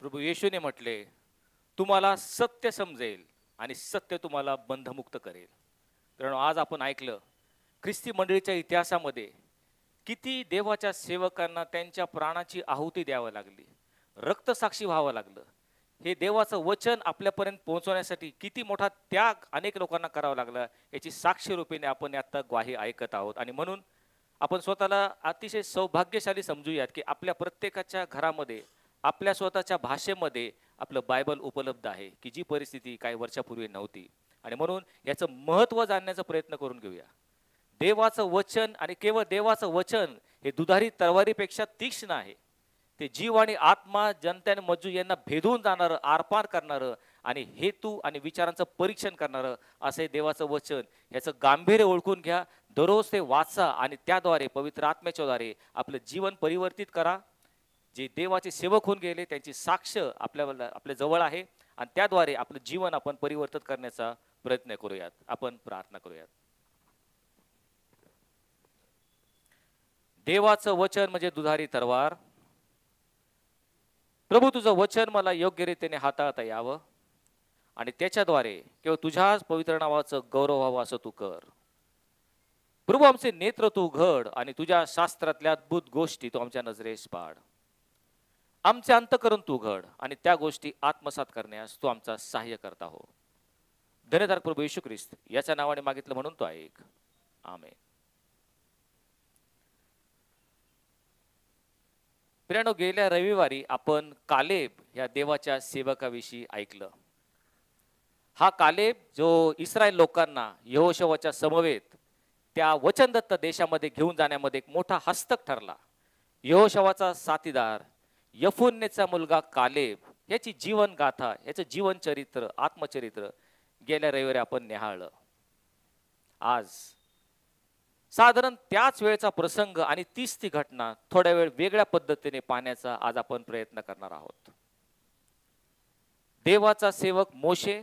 प्रभू येशूने म्हटले, तुम्हाला सत्य समजेल आणि सत्य तुम्हाला बंधमुक्त करेल. कारण आज आपण ऐकलं, ख्रिस्ती मंडळीच्या इतिहासामध्ये किती देवाच्या सेवकांना त्यांच्या प्राणाची आहुती द्यावी लागली, रक्तसाक्षी व्हावं लागलं. हे देवाचं वचन आपल्यापर्यंत पोहोचवण्यासाठी किती मोठा त्याग अनेक लोकांना करावा लागला, याची साक्ष रूपेने आपण आता ग्वाही ऐकत आहोत. आणि म्हणून आपण स्वतःला अतिशय सौभाग्यशाली समजूयात की आपल्या प्रत्येकाच्या घरामध्ये आपल्या स्वतःच्या भाषेमध्ये आपलं बायबल उपलब्ध आहे, की जी परिस्थिती काही वर्षापूर्वी नव्हती. आणि म्हणून याचं महत्त्व जाणण्याचा प्रयत्न करून घेऊया. देवाचं वचन आणि केवळ देवाचं वचन हे दुधारी तलवारीपेक्षा तीक्ष्ण आहे. ते जीव आणि आत्मा, जनतेने मज्जू यांना भेदून जाणारं, आरपार करणारं आणि हेतू आणि विचारांचं परीक्षण करणारं असं हे देवाचं वचन. याचं गांभीर्य ओळखून घ्या, दररोज ते वाचा आणि त्याद्वारे पवित्र आत्म्याच्याद्वारे आपलं जीवन परिवर्तित करा. जे देवाचे सेवक होऊन गेले त्यांची साक्ष आपल्या जवळ आहे आणि त्याद्वारे आपलं जीवन आपण परिवर्तित करण्याचा प्रयत्न करूयात. आपण प्रार्थना करूयात. देवाचं वचन म्हणजे दुधारी तलवार. प्रभू, तुझं वचन मला योग्य रीतीने हाताळता यावं आणि त्याच्याद्वारे केवळ तुझ्याच पवित्र नावाचं गौरव व्हावं असं तू कर. प्रभू, आमचे नेत्र तू उघड आणि तुझ्या शास्त्रातल्या अद्भुत गोष्टी तू आमच्या नजरेस पाड. आमचे अंतःकरण तू उघड आणि त्या गोष्टी आत्मसात करण्यास तू आमचा सहाय्य करता हो. धन्यवाद प्रभू येशू ख्रिस्त याच्या नावाने मागितलं म्हणून तो ऐक. आमेन. प्रियानो, गेल्या रविवारी आपण कालेब या देवाच्या सेवकाविषयी ऐकलं. हा कालेब जो इस्रायल लोकांना यहोशुवाच्या समवेत त्या वचनदत्त देशामध्ये घेऊन जाण्यामध्ये एक मोठा हस्तक ठरला. यहोशुवाचा साथीदार यफुन्नेचा मुलगा कालेब याची जीवन गाथा, याचं जीवन चरित्र, आत्मचरित्र गेल्या रविवारी आपण निहाळलं. आज साधारण त्याच वेळचा प्रसंग आणि तीच ती घटना थोड्या वेळ वेगळ्या पद्धतीने पाहण्याचा आज आपण प्रयत्न करणार आहोत. देवाचा सेवक मोशे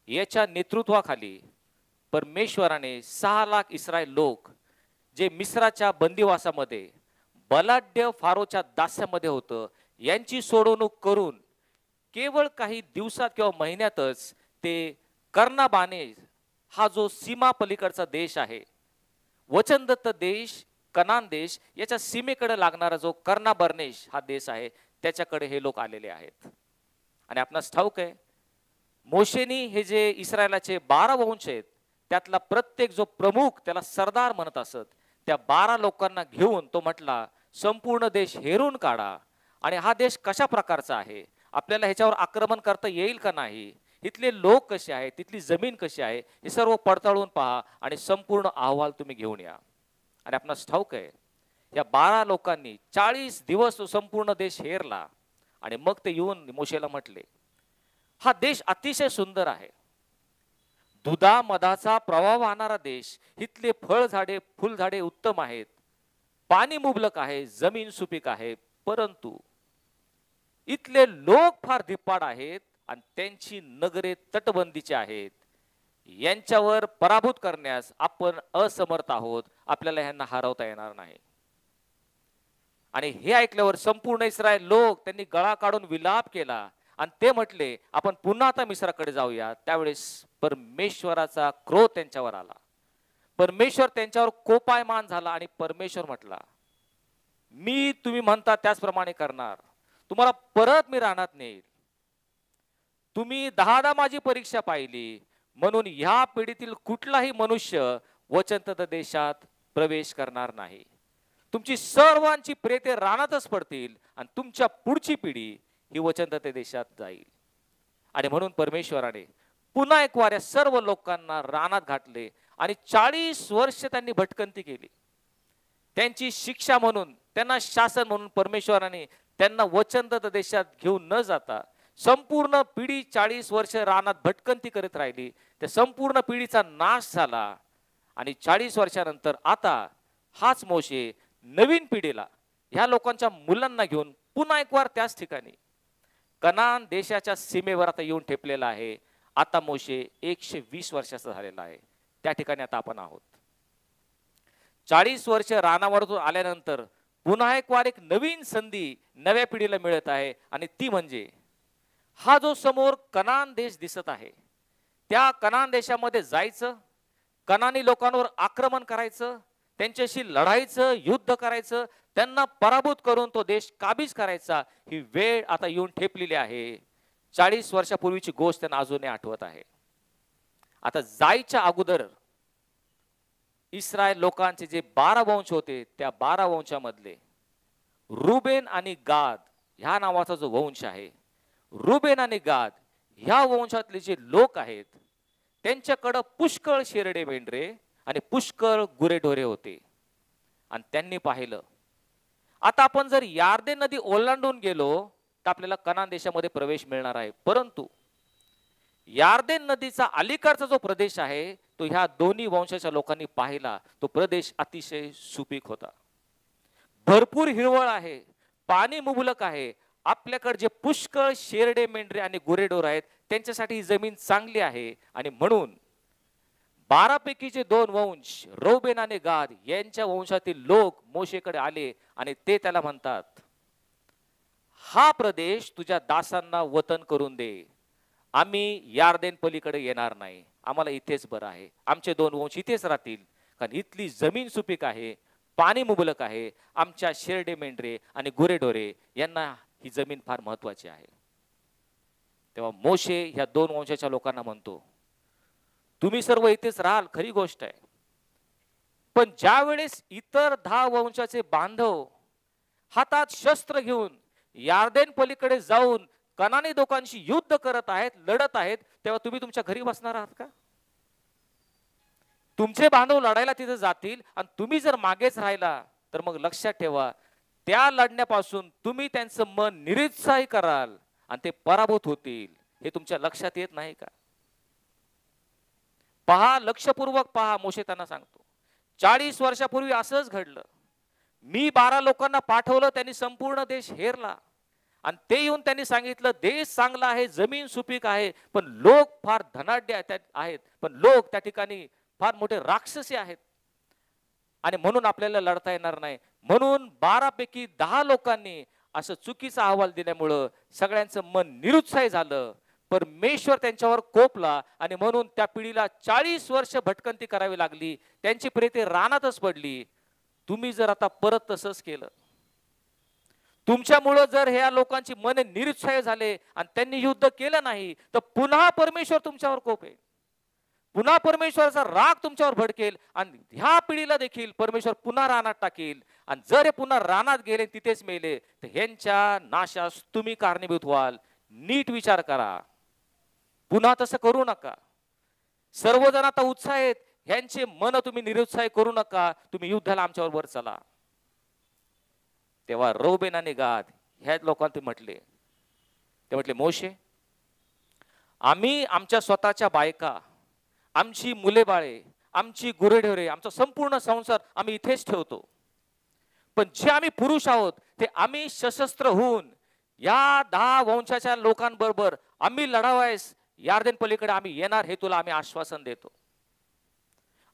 याच्या नेतृत्वाखाली परमेश्वराने 6 लाख इस्रायल लोक जे मिस्राच्या बंदिवासामध्ये बलाढ्य फारोच्या दास्यामध्ये होतं, यांची सोडवणूक करून केवळ काही दिवसात किंवा महिन्यातच ते कर्नाबाने हा जो सीमा पलीकडचा देश आहे, वचनदत्त देश, कनान देश याच्या सीमेकडे लागणारा जो कर्नाबर्नेश हा देश आहे, त्याच्याकडे हे लोक आलेले आहेत. आणि आपणास ठाऊक आहे, मोशेनी हे जे इस्रायलाचे 12 वंश आहेत त्यातला प्रत्येक जो प्रमुख त्याला सरदार म्हणत असत, त्या 12 लोकांना घेऊन तो म्हटला संपूर्ण देश हेरून काढा आणि हा देश कशा प्रकारचा आहे, आपल्याला ह्याच्यावर आक्रमण करता येईल का नाही, इथले लोक कसे आहेत, तिथली जमीन कशी आहे, हे सर्व पडताळून पहा आणि संपूर्ण अहवाल तुम्ही घेऊन या. आणि आपणास ठाऊक आहे, या 12 लोकांनी 40 दिवस तो संपूर्ण देश हेरला आणि मग ते येऊन मोशेला म्हटले, हा देश अतिशय सुंदर आहे, दुधा मधाचा प्रवाह वाहणारा देश, इथले फळझाडे फुलझाडे उत्तम आहेत, पाणी मुबलक आहे, जमीन सुपीक आहे, परंतु इथले लोक फार धिप्पाड आहेत आणि त्यांची नगरे तटबंदीची आहेत. यांच्यावर पराभूत करण्यास आपण असमर्थ आहोत, आपल्याला ह्यांना हरवता येणार नाही. आणि हे ऐकल्यावर संपूर्ण इस्रायल लोक त्यांनी गळा काढून विलाप केला आणि ते म्हटले, आपण पुन्हा आता मिस्राकडे जाऊया. त्यावेळेस परमेश्वराचा क्रोध त्यांच्यावर आला, परमेश्वर त्यांच्यावर कोपायमान झाला आणि परमेश्वर म्हटला, मी तुम्ही म्हणता त्याचप्रमाणे करणार, तुम्हाला परत मी रानात नेईल. तुम्ही 10दा माझी परीक्षा पाहिली, म्हणून ह्या पिढीतील कुठलाही मनुष्य वचनदत्त देशात प्रवेश करणार नाही. तुमची सर्वांची प्रेते रानातच पडतील आणि तुमच्या पुढची पिढी ही वचनदत्त देशात जाईल. आणि म्हणून परमेश्वराने पुन्हा एक वार या सर्व लोकांना रानात घातले आणि 40 वर्ष त्यांनी भटकंती केली. त्यांची शिक्षा म्हणून, त्यांना शासन म्हणून परमेश्वराने त्यांना वचनदत्त देशात घेऊन न जाता संपूर्ण पिढी 40 वर्ष रानात भटकंती करत राहिली. त्या संपूर्ण पिढीचा नाश झाला आणि 40 वर्षानंतर आता हाच मोशे नवीन पिढीला, ह्या लोकांच्या मुलांना घेऊन पुन्हा एक वार त्याच ठिकाणी कनान देशाच्या सीमेवर आता येऊन ठेपलेला आहे. आता मोशे 120 वर्षाचा झालेला आहे. त्या ठिकाणी आता आपण आहोत. 40 वर्ष रानावरून आल्यानंतर पुन्हा एक वार एक नवीन संधी नव्या पिढीला मिळत आहे, आणि ती म्हणजे हा जो समोर कनान देश दिसत आहे, त्या कनान देशामध्ये जायचं, कनानी लोकांवर आक्रमण करायचं, त्यांच्याशी लढायचं, युद्ध करायचं, त्यांना पराभूत करून तो देश काबीज करायचा. ही वेळ आता येऊन ठेपलेली आहे. 40 वर्षापूर्वीची गोष्ट त्यांना अजूनही आठवत आहे. आता जायच्या अगोदर इस्रायल लोकांचे जे 12 वंश होते, त्या 12 वंशामधले रुबेन आणि गाद ह्या नावाचा जो वंश आहे, रुबेन आणि गाद ह्या वंशातले जे लोक आहेत, त्यांच्याकडे पुष्कळ शेरडे मेंढरे आणि पुष्कळ गुरेढोरे होते. आणि त्यांनी पाहिलं, आता आपण जर यार्देन नदी ओलांडून गेलो तर आपल्याला कनान देशामध्ये प्रवेश मिळणार आहे. परंतु यार्देन नदीचा अलीकडचा जो प्रदेश आहे, तो ह्या दोन्ही वंशाच्या लोकांनी पाहिला. तो प्रदेश अतिशय सुपीक होता, भरपूर हिरवळ आहे, पाणी मुबलक आहे. आपल्याकडे जे पुष्कळ शेरडे मेंढरे आणि गुरेढोर आहेत, त्यांच्यासाठी ही जमीन चांगली आहे. आणि म्हणून 12 पैकीचे 2 वंश रौबेन आणि गाद यांच्या वंशातील लोक मोशेकडे आले आणि ते त्याला म्हणतात, हा प्रदेश तुझ्या दासांना वतन करून दे. आम्ही यार्देन पलीकडे येणार नाही, आम्हाला इथेच बरं आहे. आमचे 2 वंश इथेच राहतील, कारण इथली जमीन सुपीक आहे, पाणी मुबलक आहे. आमच्या शेरडे मेंढरे आणि गुरेढोरे यांना ही जमीन फार महत्वाची आहे. तेव्हा मोशे ह्या 2 वंशाच्या लोकांना म्हणतो, तुम्ही सर्व इथेच राहाल, खरी गोष्ट आहे. पण ज्या वेळेस इतर 10 वंशाचे बांधव हातात शस्त्र घेऊन यार्देन पलीकडे जाऊन कनानी लोकांशी युद्ध करत आहेत, लढत आहेत, तेव्हा तुम्ही तुमच्या घरी बसणार आहात का? तुमचे बांधव लढायला तिथे जातील आणि तुम्ही जर मागेच राहिला तर मग लक्षात ठेवा, त्या लढण्यापासून तुम्ही त्यांचं मन निरुत्साही कराल आणि ते पराभूत होतील. हे तुमच्या लक्षात येत नाही का? पहा, लक्षपूर्वक पहा. मोशे त्यांना सांगतो, 40 वर्षापूर्वी असंच घडलं. मी 12 लोकांना पाठवलं, त्यांनी संपूर्ण देश हेरला आणि ते येऊन त्यांनी सांगितलं, देश चांगला आहे, जमीन सुपीक आहे, पण लोक फार धनाढ्य आहेत, पण लोक त्या ठिकाणी फार मोठे राक्षसी आहेत आणि म्हणून आपल्याला लढता येणार नाही. म्हणून 12 पैकी 10 लोकांनी असं चुकीचा अहवाल दिल्यामुळं सगळ्यांचं मन निरुत्साही झालं. परमेश्वर त्यांच्यावर कोपला आणि म्हणून त्या पिढीला 40 वर्ष भटकंती करावी लागली. त्यांची प्रेते रानातच पडली. तुम्ही जर आता परत तसंच केलं, तुमच्यामुळं जर ह्या लोकांची मन निरुत्साही झाले आणि त्यांनी युद्ध केलं नाही, तर पुन्हा परमेश्वर तुमच्यावर कोपेल, पुन्हा परमेश्वराचा राग तुमच्यावर भडकेल आणि ह्या पिढीला देखील परमेश्वर पुन्हा रानात टाकेल. आणि जर हे पुन्हा रानात गेले, तिथेच मेले, तर ह्यांच्या नाशास तुम्ही कारणीभूत व्हाल. नीट विचार करा, पुन्हा तसं करू नका. सर्वजण आता उत्साह आहेत, ह्यांचे मन तुम्ही निरुत्साही करू नका. तुम्ही युद्धाला आमच्याबरोबर चला. तेव्हा रौबेन आणि गाद ह्या लोकांना ते म्हटले, मोशे, आम्ही आमच्या स्वतःच्या बायका, आमची मुले बाळे, आमची गुरेढोरे, आमचा संपूर्ण संसार आम्ही इथेच ठेवतो. पण जे आम्ही पुरुष आहोत ते आम्ही सशस्त्र होऊन या 10 वंशाच्या लोकांबरोबर आम्ही लढावयास यार्देन पलीकडे आम्ही येणार, हे तुला आम्ही आश्वासन देतो.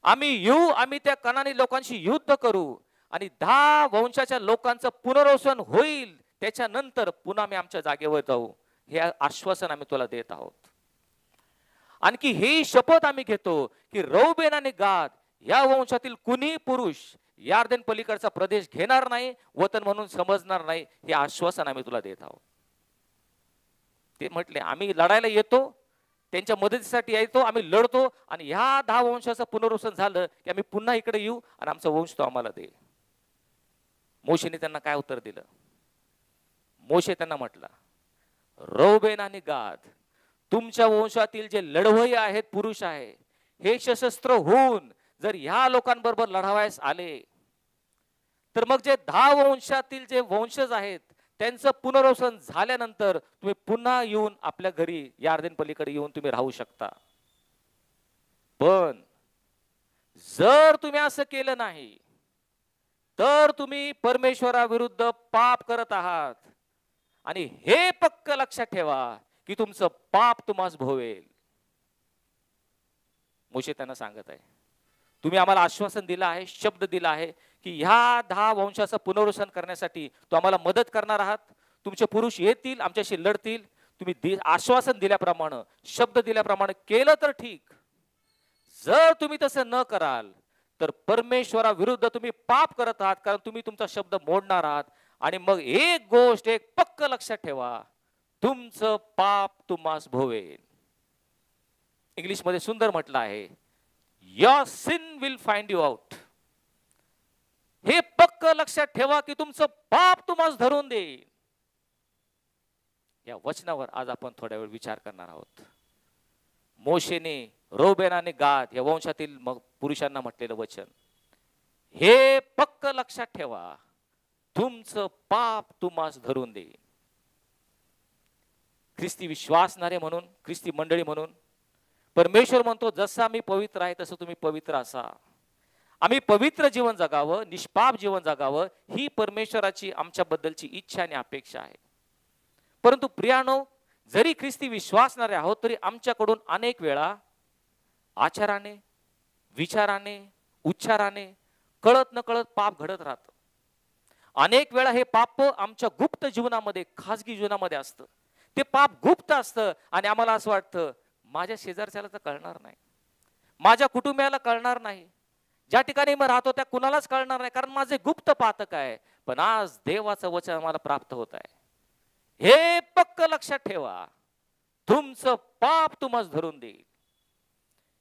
आम्ही येऊ, आम्ही त्या कनानी लोकांशी युद्ध करू आणि 10 वंशाच्या लोकांचं पुनर्वसन होईल. त्याच्यानंतर पुन्हा आम्ही आमच्या जागेवर जाऊ, हे आश्वासन आम्ही तुला देत आहोत. आणखी ही शपथ आम्ही घेतो की रौबेन आणि गाद या वंशातील कुणी पुरुष यार्देन पलीकडचा प्रदेश घेणार नाही, वतन म्हणून समजणार नाही, हे आश्वासन आम्ही तुला देत आहोत. ते म्हटले, आम्ही लढायला येतो, त्यांच्या मदतीसाठी येतो, आम्ही लढतो आणि ह्या 10 वंशाचं पुनर्वसन झालं की आम्ही पुन्हा इकडे येऊ आणि आमचा वंश तो आम्हाला दे. मोशेने त्यांना काय उत्तर दिलं? मोशे त्यांना म्हटला, रौबेन आणि गाद, तुमच्या वंशातील जे लढवई आहेत, पुरुष आहे, हे सशस्त्र होऊन जर ह्या लोकांबरोबर लढावयास आले, तर मग जे 10 वंशातील जे वंशज आहेत त्यांचं पुनर्वसन झाल्यानंतर तुम्ही पुन्हा येऊन आपल्या घरी यार्देन पलीकडे येऊन तुम्ही राहू शकता. पण जर तुम्ही असं केलं नाही तर तुम्ही परमेश्वराविरुद्ध पाप करत आहात आणि हे पक्क लक्षात ठेवा की तुमचं पाप तुम्हास भोवेल. मोशे त्यांना सांगत आहे, तुम्ही आम्हाला आश्वासन दिलं आहे, शब्द दिला आहे की ह्या 10 वंशाचं पुनरुत्थान करण्यासाठी तो आम्हाला मदत करणार आहात. तुमचे पुरुष येतील, आमच्याशी लढतील. तुम्ही आश्वासन दिल्याप्रमाणे, शब्द दिल्याप्रमाणे केलं तर ठीक. जर तुम्ही तसं न कराल तर परमेश्वराविरुद्ध तुम्ही पाप करत आहात, कारण तुम्ही तुमचा शब्द मोडणार आहात. आणि मग एक गोष्ट एक पक्क लक्षात ठेवा, तुमचं पाप तुम्हास भोवेल. इंग्लिश मध्ये सुंदर म्हटलं आहे, your sin will find you out. हे पक्क लक्षात ठेवा की तुमचं पाप तुम्हास धरून देईल. या वचनावर आज आपण थोड्या वेळ विचार करणार आहोत. मोशेने, रोबेन आणि गाद या वंशातील पुरुषांना म्हटलेलं वचन, हे पक्क लक्षात ठेवा, तुमचं पाप तुम्हास धरून देईल. ख्रिस्ती विश्वासणारे म्हणून, ख्रिस्ती मंडळी म्हणून परमेश्वर म्हणतो, जसा मी पवित्र आहे तसं तुम्ही पवित्र असा. आम्ही पवित्र जीवन जगावं, निष्पाप जीवन जगावं, ही परमेश्वराची आमच्याबद्दलची इच्छा आणि अपेक्षा आहे. परंतु प्रियानो, जरी ख्रिस्ती विश्वासणारे आहोत तरी आमच्याकडून अनेक वेळा आचाराने, विचाराने, उच्चाराने कळत न कळत पाप घडत राहतं. अनेक वेळा हे पाप आमच्या गुप्त जीवनामध्ये, खासगी जीवनामध्ये असतं. ते पाप गुप्त असतं आणि आम्हाला असं वाटतं, माझ्या शेजारच्याला तर कळणार नाही, माझ्या कुटुंबियाला कळणार नाही, ज्या ठिकाणी मी राहतो त्या कुणालाच कळणार नाही, कारण माझे गुप्त पातक आहे. पण आज देवाचं वचन आम्हाला प्राप्त होत आहे. हे पक्क लक्षात ठेवा, तुमचं पाप तुम्हास धरून देईल.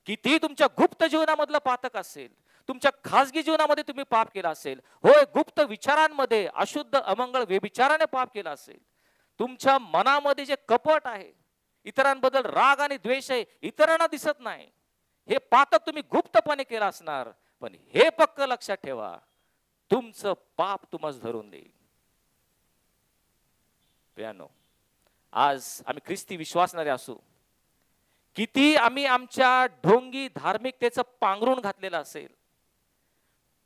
किती तुमच्या गुप्त जीवनामधलं पातक असेल, तुमच्या खासगी जीवनामध्ये तुम्ही पाप केला असेल, होय गुप्त विचारांमध्ये अशुद्ध अमंगळ व्यभिचाराने पाप केला असेल, तुमच्या मनामध्ये जे कपट आहे, इतरांबद्दल राग आणि द्वेष आहे, इतरांना दिसत नाही, हे पातक तुम्ही गुप्तपणे केलं असणार. पण हे पक्क लक्षात ठेवा, तुमचं पाप तुम्हास धरून देईल. प्रियानो, आज आम्ही ख्रिस्ती विश्वासणारे असू, किती आम्ही आमच्या ढोंगी धार्मिकतेचं पांघरून घातलेलं असेल,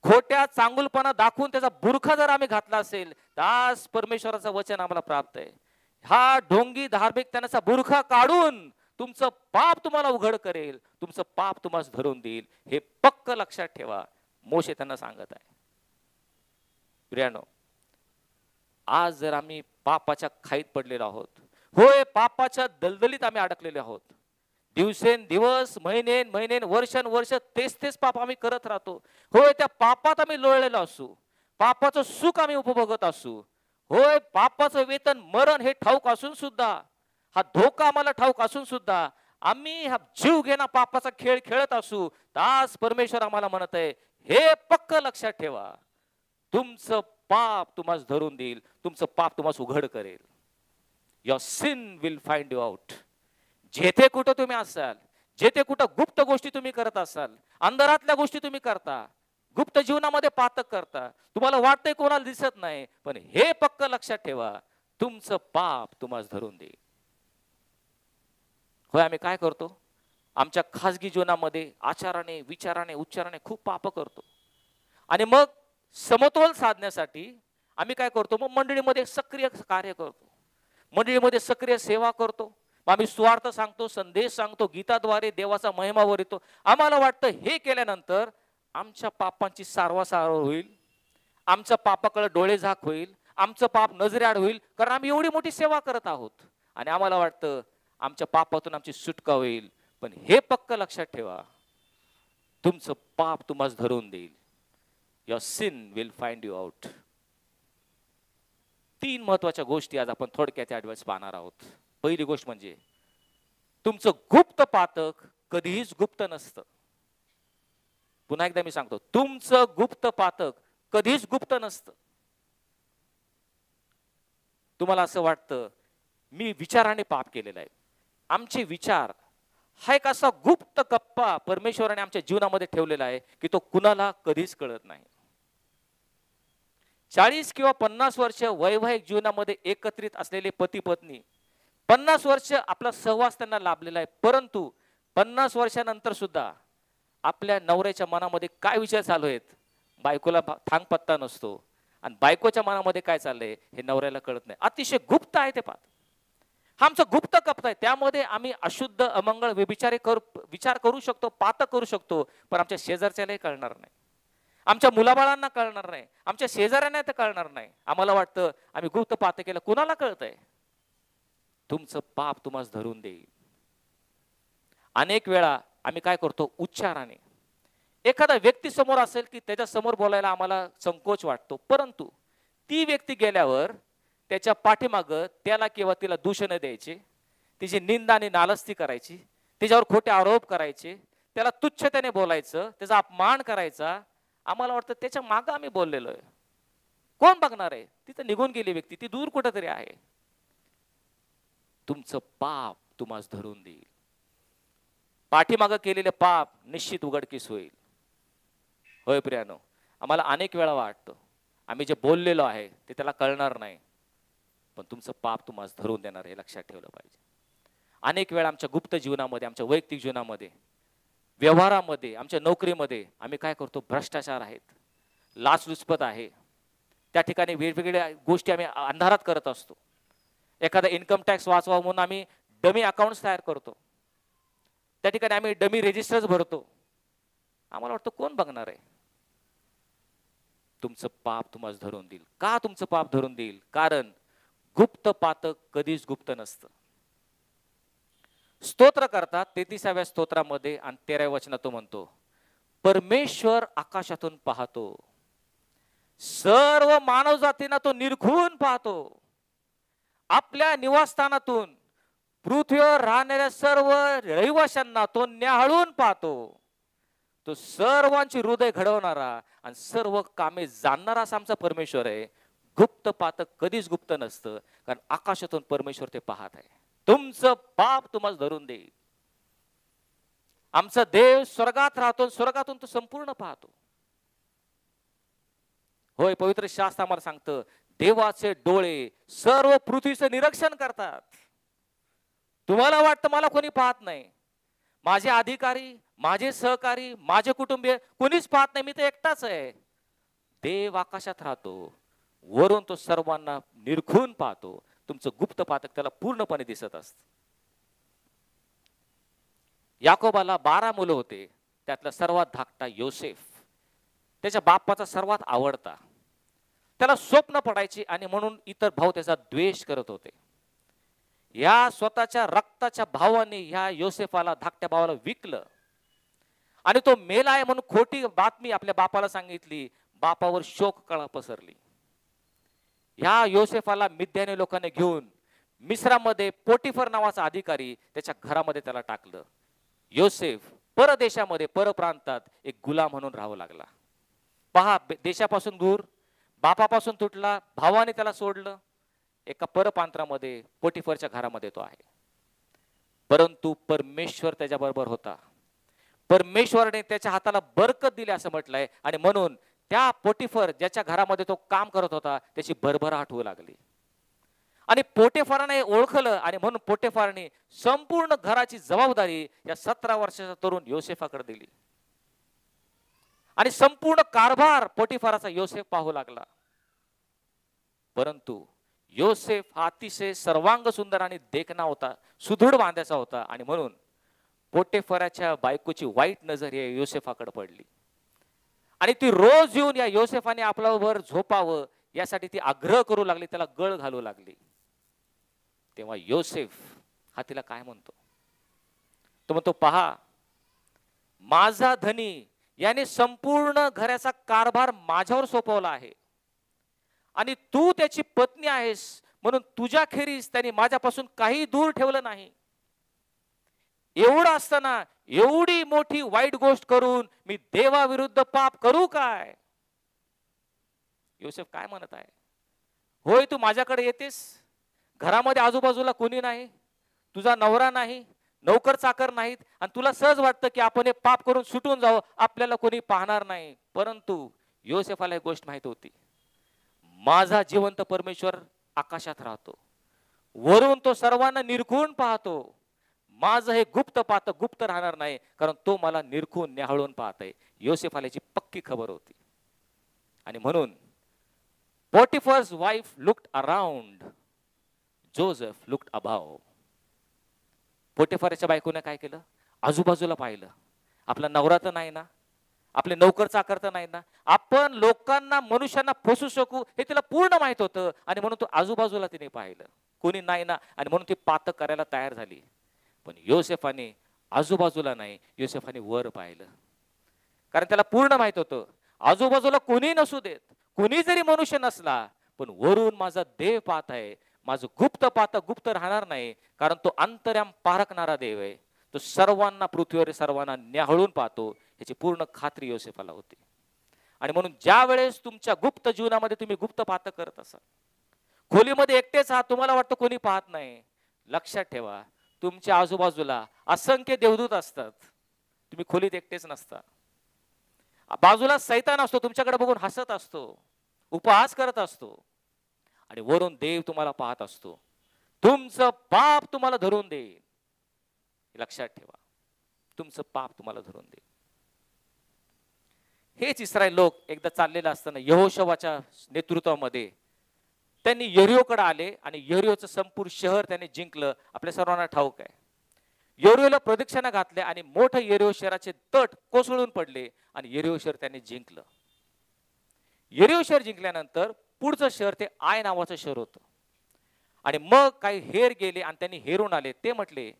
खोट्या चांगुलपणा दाखवून त्याचा बुरखा जर आम्ही घातला असेल, तर आज परमेश्वराचं वचन आम्हाला प्राप्त आहे. हा ढोंगी धार्मिकतेचा बुरखा काढून तुमचं पाप तुम्हाला उघड करेल, तुमचं पाप तुम्हाला धरून देईल. हे पक्क लक्षात ठेवा, मोशे त्यांना सांगत आहे. प्रियानो, आज जर आम्ही पापाच्या खाईत पडलेलो आहोत, होय पापाच्या दलदलीत आम्ही अडकलेले आहोत, दिवसेंदिवस, महिनेन वर्ष तेच पाप आम्ही करत राहतो, होय त्या पापात आम्ही लोळलेलो असू, पापाचं सुख आम्ही उपभोगत असू, होय पापाचं वेतन मरण हे ठाऊक असून सुद्धा, हा धोका आम्हाला ठाऊक असून सुद्धा आम्ही हा जीव घेणा पापाचा खेळ खेळत असू, आज परमेश्वर आम्हाला म्हणत आहे, हे पक्क लक्षात ठेवा, तुमचं पाप तुम्हाला धरून देईल, तुमचं पाप तुम्हाला उघड करेल. Your sin will find you out. जेथे कुठं तुम्ही असाल, जेथे कुठं गुप्त गोष्टी तुम्ही करत असाल, अंधारातल्या गोष्टी तुम्ही करता, गुप्त जीवनामध्ये पातक करता, तुम्हाला वाटतंय कोणाला दिसत नाही, पण हे पक्क लक्षात ठेवा, तुमचं पाप तुम्हाला धरून देईल. होय, आम्ही काय करतो, आमच्या खासगी जीवनामध्ये आचाराने, विचाराने, उच्चाराने खूप पाप करतो. आणि मग समतोल साधण्यासाठी आम्ही काय करतो, मग मंडळीमध्ये सक्रिय कार्य करतो, मंडळीमध्ये सक्रिय सेवा करतो, आम्ही स्वार्थ सांगतो, संदेश सांगतो, गीताद्वारे देवाचा महिमा वरितो. आम्हाला वाटतं हे केल्यानंतर आमच्या पापांची सारवासारव होईल, आमच्या पापाकडे डोळे झाक होईल, आमचं पाप नजरेआड होईल, कारण आम्ही एवढी मोठी सेवा करत आहोत. आणि आम्हाला वाटतं आमच्या पापातून आमची सुटका होईल. पण हे पक्क लक्षात ठेवा, तुमचं पाप तुम्हाला धरून देईल. Your sin will find you out. 3 महत्वाच्या गोष्टी आज आपण थोडक्यात ऍडवाइस पाहणार आहोत. पहिली गोष्ट म्हणजे तुमचं गुप्त पातक कधीच गुप्त नसतं. पुन्हा एकदा मी सांगतो, तुमचं गुप्त पातक कधीच गुप्त नसतं. तुम्हाला असं वाटतं मी विचाराने पाप केलेला आहे, आमचे विचार हा एक असा गुप्त कप्पा परमेश्वराने आमच्या जीवनामध्ये ठेवलेला आहे की तो कुणाला कधीच कळत नाही. 40 किंवा 50 वर्ष वैवाहिक जीवनामध्ये एकत्रित असलेले पती पत्नी, 50 वर्ष आपला सहवास त्यांना लाभलेला आहे, परंतु 50 वर्षानंतर सुद्धा आपल्या नवऱ्याच्या मनामध्ये काय विचार चालू आहेत बायकोला थांग पत्ता नसतो, आणि बायकोच्या मनामध्ये काय चाललंय हे नवऱ्याला कळत नाही. अतिशय गुप्त आहे ते पाठ. हा आमचा गुप्त कप्पा आहे. त्यामध्ये आम्ही अशुद्ध, अमंगळ, व्यभिचारी विचार करू शकतो, पातक करू शकतो, पण आमच्या शेजारच्यालाही कळणार नाही. आमच्या मुलाबाळांना कळणार नाही, आमच्या शेजाऱ्यांना तर कळणार नाही. आम्हाला वाटतं आम्ही गुप्त पात केलं, कुणाला कळतंय? तुमचं पाप तुम्हाला धरून देईल. अनेक वेळा आम्ही काय करतो, उच्चाराने एखादा व्यक्ती समोर असेल की त्याच्या समोर बोलायला आम्हाला संकोच वाटतो, परंतु ती व्यक्ती गेल्यावर त्याच्या पाठीमागं त्याला किंवा तिला दूषण द्यायचे, तिची निंदा आणि नालस्ती करायची, तिच्यावर खोटे आरोप करायचे, त्याला तुच्छतेने बोलायचं, त्याचा अपमान करायचा. आम्हाला वाटतं त्याच्या मागं आम्ही बोललेलो आहे. कोण बघणार आहे? तिथं निघून गेली व्यक्ती, ती दूर कुठेतरी आहे. तुमचं पाप तुम्हाला धरून देईल. पाठीमागं केलेले पाप निश्चित उघडकीस होईल. होय प्रियानो, आम्हाला अनेक वेळा वाटतं आम्ही जे बोललेलो आहे ते त्याला कळणार नाही, पण तुमचं पाप तुम्हाला धरून देणार हे लक्षात ठेवलं पाहिजे. अनेक वेळा आमच्या गुप्त जीवनामध्ये, आमच्या वैयक्तिक जीवनामध्ये, व्यवहारामध्ये, आमच्या नोकरीमध्ये आम्ही काय करतो, भ्रष्टाचार आहेत, लाचलुचपत आहे. त्या ठिकाणी वेगवेगळ्या गोष्टी आम्ही अंधारात करत असतो. एखादा इन्कम टॅक्स वाचवा म्हणून आम्ही डमी अकाउंट्स तयार करतो, त्या ठिकाणी आम्ही डमी रजिस्टर्स भरतो. आम्हाला वाटतं कोण बघणार आहे? तुमचं पाप तुम्हाला धरून देईल. का तुमचं पाप धरून देईल? कारण गुप्त पातक कधीच गुप्त नसतं. स्तोत्र करतात 33व्या स्तोत्रामध्ये आणि 13व्या वचनात तो म्हणतो, परमेश्वर आकाशातून पाहतो, सर्व मानव जातींना तो निरखून पाहतो, आपल्या निवासस्थानातून पृथ्वीवर राहणाऱ्या सर्व रहिवाशांना तो न्याहाळून पाहतो. तो सर्वांची हृदय घडवणारा आणि सर्व कामे जाणणारा असा आमचा परमेश्वर आहे. गुप्त पातक कधीच गुप्त नसतं, कारण आकाशातून परमेश्वर ते पाहत आहे. तुमचं पाप तुम्हाला धरून देईल. आमचा देव स्वर्गात राहतो, स्वर्गातून तो संपूर्ण पाहतो. होय, पवित्र शास्त्र आम्हाला सांगतं, देवाचे डोळे सर्व पृथ्वीचं निरीक्षण करतात. तुम्हाला वाटतं मला कोणी पाहत नाही, माझे अधिकारी, माझे सहकारी, माझे कुटुंबीय कोणीच पाहत नाही, मी तर एकटाच आहे. देव आकाशात राहतो, वरून तो सर्वांना निरखून पाहतो. तुमचं गुप्त पातक त्याला पूर्णपणे दिसत असत. याकोबाला 12 मुलं होते, त्यातला सर्वात धाकटा योसेफ त्याच्या बापाचा सर्वात आवडता. त्याला स्वप्न पडायची आणि म्हणून इतर भाऊ त्याचा द्वेष करत होते. या स्वतःच्या रक्ताच्या भावाने ह्या योसेफाला, धाकट्या भावाला विकलं आणि तो मेला आहे म्हणून खोटी बातमी आपल्या बापाला सांगितली. बापावर शोक कळा पसरली. ह्या योसेफाला मिद्यानी लोकांनी घेऊन मिस्रामध्ये पोटिफर नावाचा अधिकारी त्याच्या घरामध्ये त्याला टाकलं. योसेफ परदेशामध्ये, परप्रांतात एक गुलाम म्हणून राहावं लागला. पहा, देशापासून दूर, बापापासून तुटला, भावाने त्याला सोडलं, एका परप्रांतामध्ये पोटिफरच्या घरामध्ये तो आहे. परंतु परमेश्वर त्याच्याबरोबर होता. परमेश्वराने त्याच्या हाताला बरकत दिली असं म्हटलंय, आणि म्हणून त्या पोटिफर ज्याच्या घरामध्ये तो काम करत होता त्याची भरभराट होऊ लागली. आणि पोटिफराने ओळखलं आणि म्हणून पोटिफराने संपूर्ण घराची जबाबदारी या 17 वर्षाचा तरुण योसेफाकडे दिली. आणि संपूर्ण कारभार पोटिफराचा योसेफ पाहू लागला. परंतु योसेफ हा अतिशय सर्वांग सुंदर आणि देखणा होता, सुदृढ बांध्याचा होता, आणि म्हणून पोटिफराच्या बायकोची वाईट नजर या योसेफाकडे पडली. आणि ती रोज येऊन या योसेफाने आपल्यावर झोपावं यासाठी ती आग्रह करू लागली, त्याला गळ घालू लागली. तेव्हा योसेफ हा तिला काय म्हणतो? तो म्हणतो, पहा, माझा धनी याने संपूर्ण घराचा कारभार माझ्यावर सोपवला आहे, आणि तू त्याची पत्नी आहेस म्हणून तुझ्या खेरीस त्याने माझ्यापासून काही दूर ठेवलं नाही. एवढं असताना एवढी मोठी वाईट गोष्ट करून मी देवाविरुद्ध पाप करू काय? योसेफ काय म्हणत आहे? होय, तू माझ्याकडे येतेस, घरामध्ये आजूबाजूला कोणी नाही, तुझा नवरा नाही, नोकर चाकर नाहीत, आणि तुला सहज वाटतं की आपण हे पाप करून सुटून जावं, आपल्याला कोणी पाहणार नाही. परंतु योसेफाला एक गोष्ट माहित होती, माझा जिवंत परमेश्वर आकाशात राहतो, वरून तो सर्वांना निरखून पाहतो. माझं हे गुप्त पातक गुप्त राहणार नाही, कारण तो मला निरखून न्याहाळून पाहतय. योसेफाला याची पक्की खबर होती. आणि म्हणून Potiphar's wife looked around, Joseph looked above. पोटिफरच्या बायकोने काय केलं? आजूबाजूला पाहिलं. आपला नवरा तर नाही ना, आपले नोकर चाकर तर नाही ना. आपण लोकांना मनुष्यांना फसवू शकू हे तिला पूर्ण माहित होतं आणि म्हणून तो आजूबाजूला तिने पाहिलं, कोणी नाही ना, आणि म्हणून ती पातक करायला तयार झाली. पण योसेफाने आजूबाजूला नाही, योसेफाने वर पाहिलं. कारण त्याला पूर्ण माहित होतं आजूबाजूला कोणी नसू देत, कोणी जरी मनुष्य नसला, पण वरून माझा देव पाहत आहे. माझं गुप्त पाहत गुप्त राहणार नाही, कारण तो अंतर्याम पारखणारा देव आहे. तो सर्वांना पृथ्वीवर सर्वांना न्याहाळून पाहतो, याची पूर्ण खात्री योसेफाला होती. आणि म्हणून ज्या वेळेस तुमच्या गुप्त जीवनामध्ये तुम्ही गुप्त पाहत करत असाल, खोलीमध्ये एकटेच आहात, तुम्हाला वाटतं कोणी पाहत नाही, लक्षात ठेवा तुमच्या आजूबाजूला असंख्य देवदूत असतात. तुम्ही खोलीत एकटेच नसता. बाजूला सैतान असतो, तुमच्याकडे बघून हसत असतो, उपहास करत असतो, आणि वरून देव तुम्हाला पाहत असतो. तुमचं पाप तुम्हाला धरून देईल, लक्षात ठेवा. तुमचं पाप तुम्हाला धरून देईल. हेच इस्रायल लोक एकदा चाललेलं असताना यहोशवाच्या नेतृत्वामध्ये त्यांनी यरीहोकडे आले आणि यरीहोचं संपूर्ण शहर त्यांनी जिंकलं. आपल्या सर्वांना ठाऊक आहे, यरीहोला प्रदक्षिणा घातल्या आणि मोठं यरीहो शहराचे तट कोसळून पडले आणि यरीहो शहर त्यांनी जिंकलं. यरीहो शहर जिंकल्यानंतर पुढचं शहर ते आय नावाचं शहर होतं. आणि मग काही हेर गेले आणि त्यांनी हेरून आले. ते म्हटले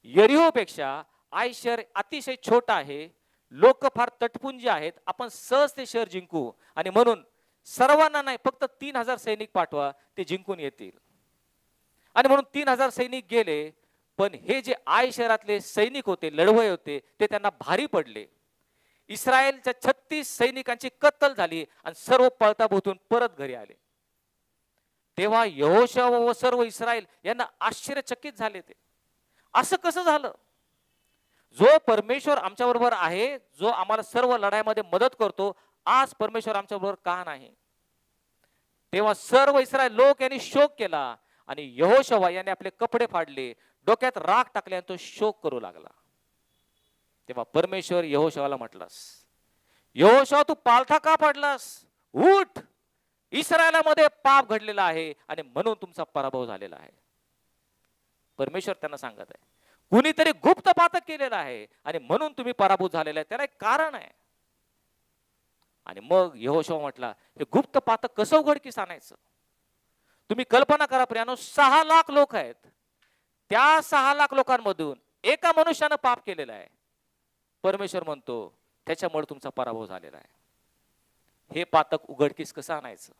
यरीहोपेक्षा आय शहर अतिशय छोटं आहे, लोक फार तटपुंजी आहेत, आपण सहज ते शहर जिंकू, आणि म्हणून सर्वांना नाही फक्त 3000 सैनिक पाठवा, ते जिंकून येतील. आणि म्हणून 3000 सैनिक गेले. पण हे जे आय शहरातले सैनिक होते, लढवय होते, ते त्यांना भारी पडले. इस्रायलच्या 36 सैनिकांची कत्तल झाली आणि सर्व पळता भोतून परत घरी आले. तेव्हा यहोशू व सर्व इस्रायल यांना आश्चर्यचकित झाले. ते असं कसं झालं? जो परमेश्वर आमच्या बरोबर आहे, जो आम्हाला सर्व लढाईमध्ये मदत करतो, आज परमेश्वर आमच्या बरोबर का नाही? तेव्हा सर्व इस्रायल लोक यांनी शोक केला आणि यहोशू याने आपले कपडे फाडले, डोक्यात राख टाकले आणि तो शोक करू लागला. तेव्हा परमेश्वर यहोशूला म्हटलास, यहोशू तू पालथा का पाडलास? उठ, इस्रायलामध्ये पाप घडलेला आहे आणि म्हणून तुमचा पराभव झालेला आहे. परमेश्वर त्यांना सांगत आहे, कुणीतरी गुप्त पातक केलेला आहे आणि म्हणून तुम्ही पराभूत झालेला आहे, त्याला एक कारण आहे. आणि मग यहोशू म्हटला, हे गुप्त पातक कसं उघडकीस आणायचं? तुम्ही कल्पना करा प्रियानो, 6 लाख लोक आहेत. त्या 6 लाख लोकांमधून एका मनुष्यानं पाप केलेलं आहे. परमेश्वर म्हणतो त्याच्यामुळे तुमचा पराभव झालेला आहे. हे पातक उघडकीस कसं आणायचं?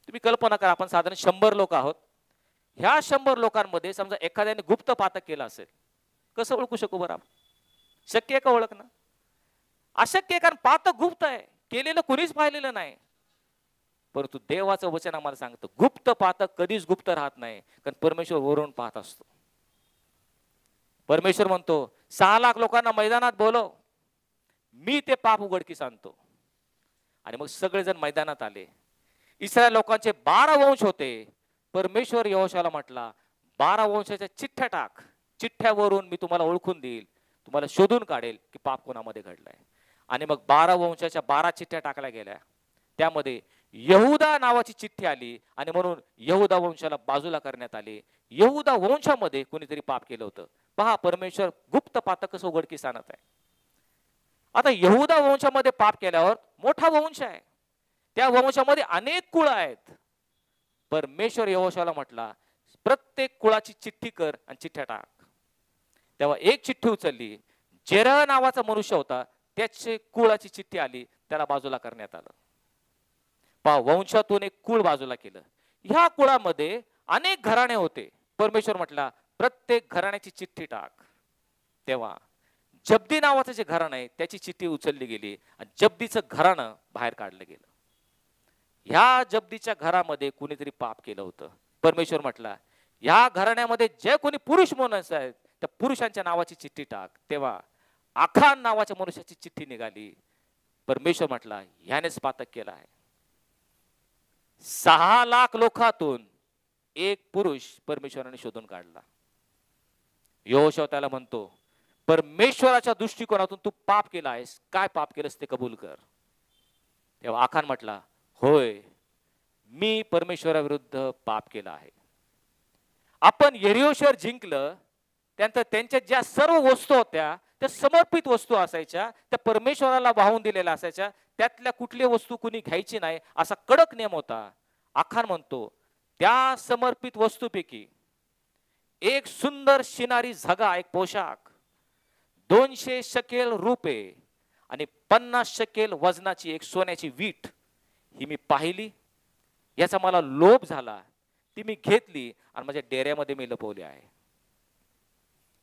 तुम्ही कल्पना करा, आपण साधारण 100 लोक आहोत. ह्या 100 लोकांमध्ये समजा एखाद्याने गुप्त पातक केलं असेल, कसं ओळखू शकू बरं? शक्य आहे का ओळखणं? अशक्य आहे, कारण पातक गुप्त आहे, केलेलं कुणीच पाहिलेलं नाही. परंतु देवाचं वचन आम्हाला सांगतं गुप्त पातक कधीच गुप्त राहत नाही, कारण परमेश्वर वरून पाहत असतो. परमेश्वर म्हणतो 6 लाख लोकांना मैदानात बोलव, मी ते पाप उघडकीस आणतो. आणि मग सगळेजण मैदानात आले. इस्रायल लोकांचे 12 वंश होते. परमेश्वर यहोशूला म्हटला, 12 वंशाच्या चिठ्ठ्या टाक, चिठ्ठ्यावरून मी तुम्हाला ओळखून देईल, तुम्हाला शोधून काढेल की पाप कोणामध्ये घडलाय. आणि मग 12 वंशाच्या 12 चिठ्ठ्या टाकल्या गेल्या. त्यामध्ये यहुदा नावाची चिठ्ठी आली आणि म्हणून यहुदा वंशाला बाजूला करण्यात आले. यहुदा वंशामध्ये कोणीतरी पाप केलं होतं. पहा, परमेश्वर गुप्त पातक कसं उघडकीस आणत आहे. आता यहुदा वंशामध्ये पाप केल्यावर मोठा वंश आहे, त्या वंशामध्ये अनेक कुळ आहेत. परमेश्वर यहोशूला म्हटला, प्रत्येक कुळाची चिठ्ठी कर आणि चिठ्ठ्या टाक. तेव्हा एक चिठ्ठी उचलली, जेरह नावाचा मनुष्य होता, त्याची कुळाची चिठ्ठी आली, त्याला बाजूला करण्यात आलं. पहा, वंशातून एक कुळ बाजूला केलं. ह्या कुळामध्ये अनेक घराणे होते. परमेश्वर म्हटला, प्रत्येक घराण्याची चिठ्ठी टाक. तेव्हा जब्दी नावाचं जे घराणं आहे त्याची चिठ्ठी उचलली गेली आणि जब्दीचं घराणं बाहेर काढलं गेलं. ह्या जब्दीच्या घरामध्ये कुणीतरी पाप केलं होतं. परमेश्वर म्हटला, ह्या घराण्यामध्ये जे कोणी पुरुष माणूस आहेत त्या पुरुषांच्या नावाची चिठ्ठी टाक. तेव्हा आखान नावाच्या मनुष्याची चिठ्ठी निघाली. परमेश्वर म्हटला, ह्यानेच पातक केला आहे. 6 लाख लोकांतून एक पुरुष परमेश्वराने शोधून काढला. यहोशू त्याला म्हणतो, परमेश्वराच्या दृष्टिकोनातून तू पाप केला आहेस, काय पाप केलंस ते कबूल कर. तेव्हा आखान म्हटला, होय, मी परमेश्वराविरुद्ध पाप केला आहे. आपण यरीहो शहर जिंकलं, त्यानंतर त्यांच्या ज्या सर्व वस्तू होत्या त्या समर्पित वस्तू असायच्या, त्या परमेश्वराला वाहून दिलेल्या असायच्या, त्यातल्या कुठली वस्तू कुणी घ्यायची नाही असा कडक नियम होता. आखान म्हणतो त्या समर्पित वस्तूपैकी एक सुंदर शिनारी झगा, एक पोशाख, 200 शकेल रुपये आणि 50 शकेल वजनाची एक सोन्याची वीट ही मी पाहिली. याचा मला लोभ झाला, ती मी घेतली आणि माझ्या डेऱ्यामध्ये मी लपवली आहे.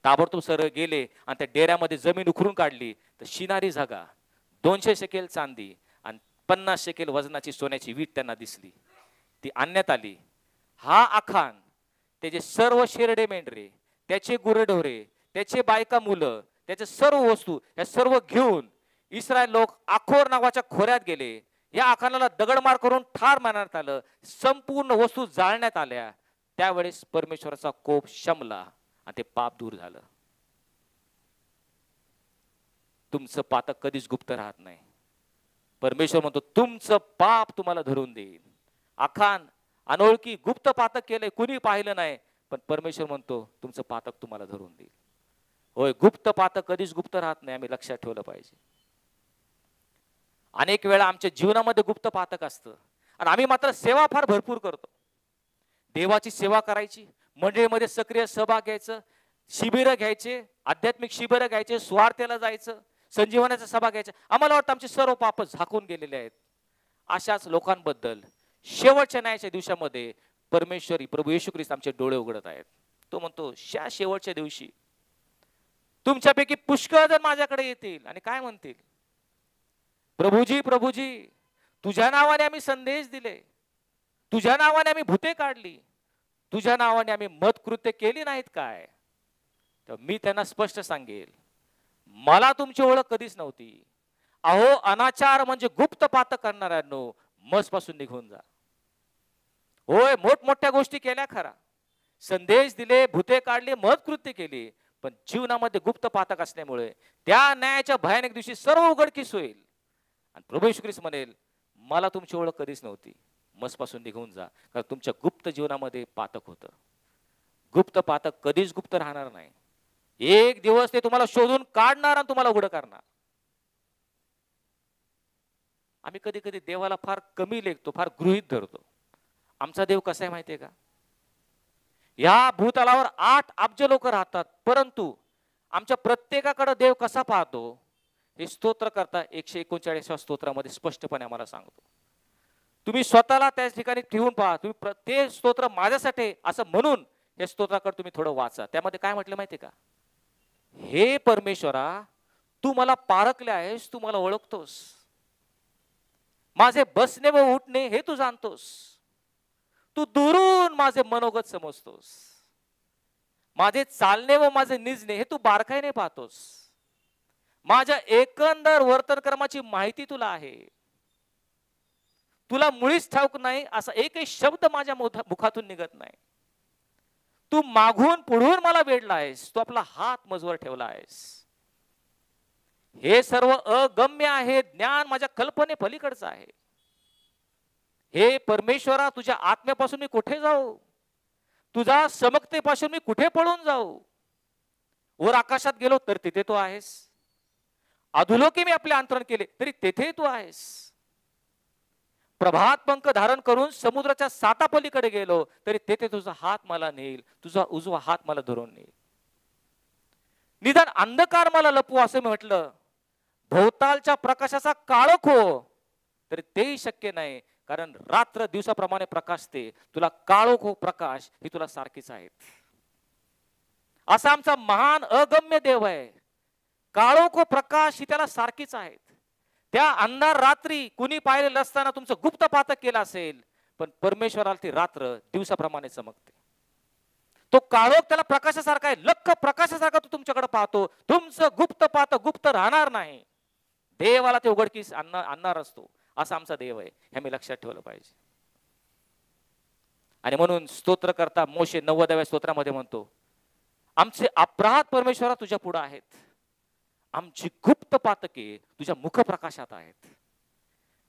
ताबडतोब सरळ गेले आणि त्या डेऱ्यामध्ये जमीन उखरून काढली तर शिनारी झगा, 200 शकेल चांदी आणि 50 शकेल वजनाची सोन्याची वीट त्यांना दिसली. ती आणण्यात आली. हा आखान त्याचे सर्व शेरडे मेंढरे, त्याचे गुरेढोरे, त्याचे बायका मुलं, त्याचे सर्व वस्तू या सर्व घेऊन इस्रायल लोक आखोर नावाच्या खोऱ्यात गेले. या आखानाला दगडमार करून ठार मारण्यात आलं. संपूर्ण वस्तू जाळण्यात आल्या. त्यावेळेस परमेश्वराचा कोप शमला आणि ते पाप दूर झालं. तुमचं पातक कधीच गुप्त राहत नाही. परमेश्वर म्हणतो तुमचं पाप तुम्हाला धरून देईल. आखान अनोळखी गुप्त पातक केलंय, कुणी पाहिलं नाही, पण परमेश्वर म्हणतो तुमचं पातक तुम्हाला धरून देईल. होय, गुप्त पातक कधीच गुप्त राहत नाही, आम्ही लक्षात ठेवलं पाहिजे. अनेक वेळा आमच्या जीवनामध्ये गुप्त पातक असतं आणि आम्ही मात्र सेवा फार भरपूर करतो. देवाची सेवा करायची, मंडळीमध्ये सक्रिय सहभाग घ्यायचं, शिबिरं घ्यायचे, आध्यात्मिक शिबिरं घ्यायचे, स्वार्थेला जायचं, संजीवनाचा सभा घ्यायचा. आम्हाला वाटतं आमचे सर्व पाप झाकून गेलेले आहेत. अशाच लोकांबद्दल शेवटच्या न्यायाच्या दिवसामध्ये परमेश्वरी प्रभू येशू ख्रिस्त आमचे डोळे उघडत आहेत. तो म्हणतो शेवटच्या दिवशी तुमच्यापैकी पुष्कळ जण माझ्याकडे येतील आणि काय म्हणतील, प्रभूजी प्रभूजी, तुझ्या नावाने आम्ही संदेश दिले, तुझ्या नावाने आम्ही भूते काढली, तुझ्या नावाने आम्ही मदकृत्य केली नाहीत काय? तर मी त्यांना स्पष्ट सांगेल, मला तुमची ओळख कधीच नव्हती. अहो अनाचार म्हणजे गुप्त पातक करणाऱ्यांनो, मजपासून निघून जा. होय, मोठमोठ्या गोष्टी केल्या खरा, संदेश दिले, भूते काढले, मदकृत्य केली, पण जीवनामध्ये गुप्त पातक असल्यामुळे त्या न्यायाच्या भयानक दिवशी सर्व उघडकीस होईल. आणि प्रभू येशू ख्रिस्त म्हणेल, मला तुमची ओळख कधीच नव्हती, मजपासून निघून जा. कारण तुमच्या गुप्त जीवनामध्ये पातक होतं. गुप्त पातक कधीच गुप्त राहणार नाही. एक दिवस ते तुम्हाला शोधून काढणार आणि तुम्हाला उघड करणार. आम्ही कधी कधी देवाला फार कमी लेखतो, फार गृहीत धरतो. आमचा देव कसा आहे माहितीये का? या भूतलावर 8 अब्ज लोक राहतात, परंतु आमच्या प्रत्येकाकडे देव कसा पाहतो हे स्तोत्रकर्ता 139व्या स्तोत्रामध्ये स्पष्टपणे आम्हाला सांगतो. तुम्ही स्वतःला त्याच ठिकाणी ठेवून पहा. तुम्ही ते स्तोत्र माझ्यासाठी असं म्हणून या स्तोत्राकडे तुम्ही थोडं वाचा. त्यामध्ये काय म्हटलं माहितीये का? हे परमेश्वरा, तू मला पारखले आहेस, तू मला ओळखतोस, माझे बसणे व उठणे हे तू जाणतोस, तू दुरून माझे मनोगत समजतोस, माझे चालणे व माझे निजणे हे तू बारकाईने पाहतोस, माझ्या एकंदर वर्तन क्रमाची माहिती तुला आहे. तुला मुळीच ठाऊक नाही असा एकही शब्द माझ्या मुखातून निघत नाही. तू मागून पुढून मला वेढला आहेस, तू आपला हात मजवर ठेवला आहेस. हे सर्व अगम्य आहे, ज्ञान माझ्या कल्पने पलीकडचं आहे. हे परमेश्वरा, तुझ्या आत्म्यापासून मी कुठे जाऊ? तुझ्या समक्तेपासून मी कुठे पळून जाऊ? वर आकाशात गेलो तर तिथे तू आहेस, अधोलोकी मी आपले अंतरण केले तरी तेथे तू आहेस. प्रभात पंख धारण करून समुद्राच्या सातापलीकडे गेलो तरी तेथे तुझा हात मला नेईल, तुझा उजवा हात मला धरून नेईल. निदान अंधकार मला लपवू असं मी म्हटलं, भोवतालच्या प्रकाशाचा काळोख हो, तरी तेही शक्य नाही, कारण रात्र दिवसाप्रमाणे प्रकाशते, तुला काळोख हो प्रकाश ही तुला सारखीच आहेत. असा आमचा महान अगम्य देव आहे. काळोख हो प्रकाश ही त्याला सारखीच आहेत. त्या अंधार रात्री कुणी पाहिलेलं असताना तुमचं गुप्त पातक केलं असेल, पण परमेश्वराला ती रात्र दिवसाप्रमाणे चमकते. तो काळोख त्याला प्रकाशासारखा आहे, लख प्रकाशासारखा तो तुमच्याकडे पाहतो. तुमचं गुप्त पातक गुप्त राहणार नाही, देवाला ते उघडकीस आणणार असतो. असा आमचा देव आहे, हे मी लक्षात ठेवलं पाहिजे. आणि म्हणून स्तोत्रकर्ता मोशे 90व्या स्तोत्रामध्ये म्हणतो, आमचे अपराध परमेश्वरा तुझ्या पुढे आहेत, आमची गुप्त पातके तुझ्या मुखप्रकाशात आहेत.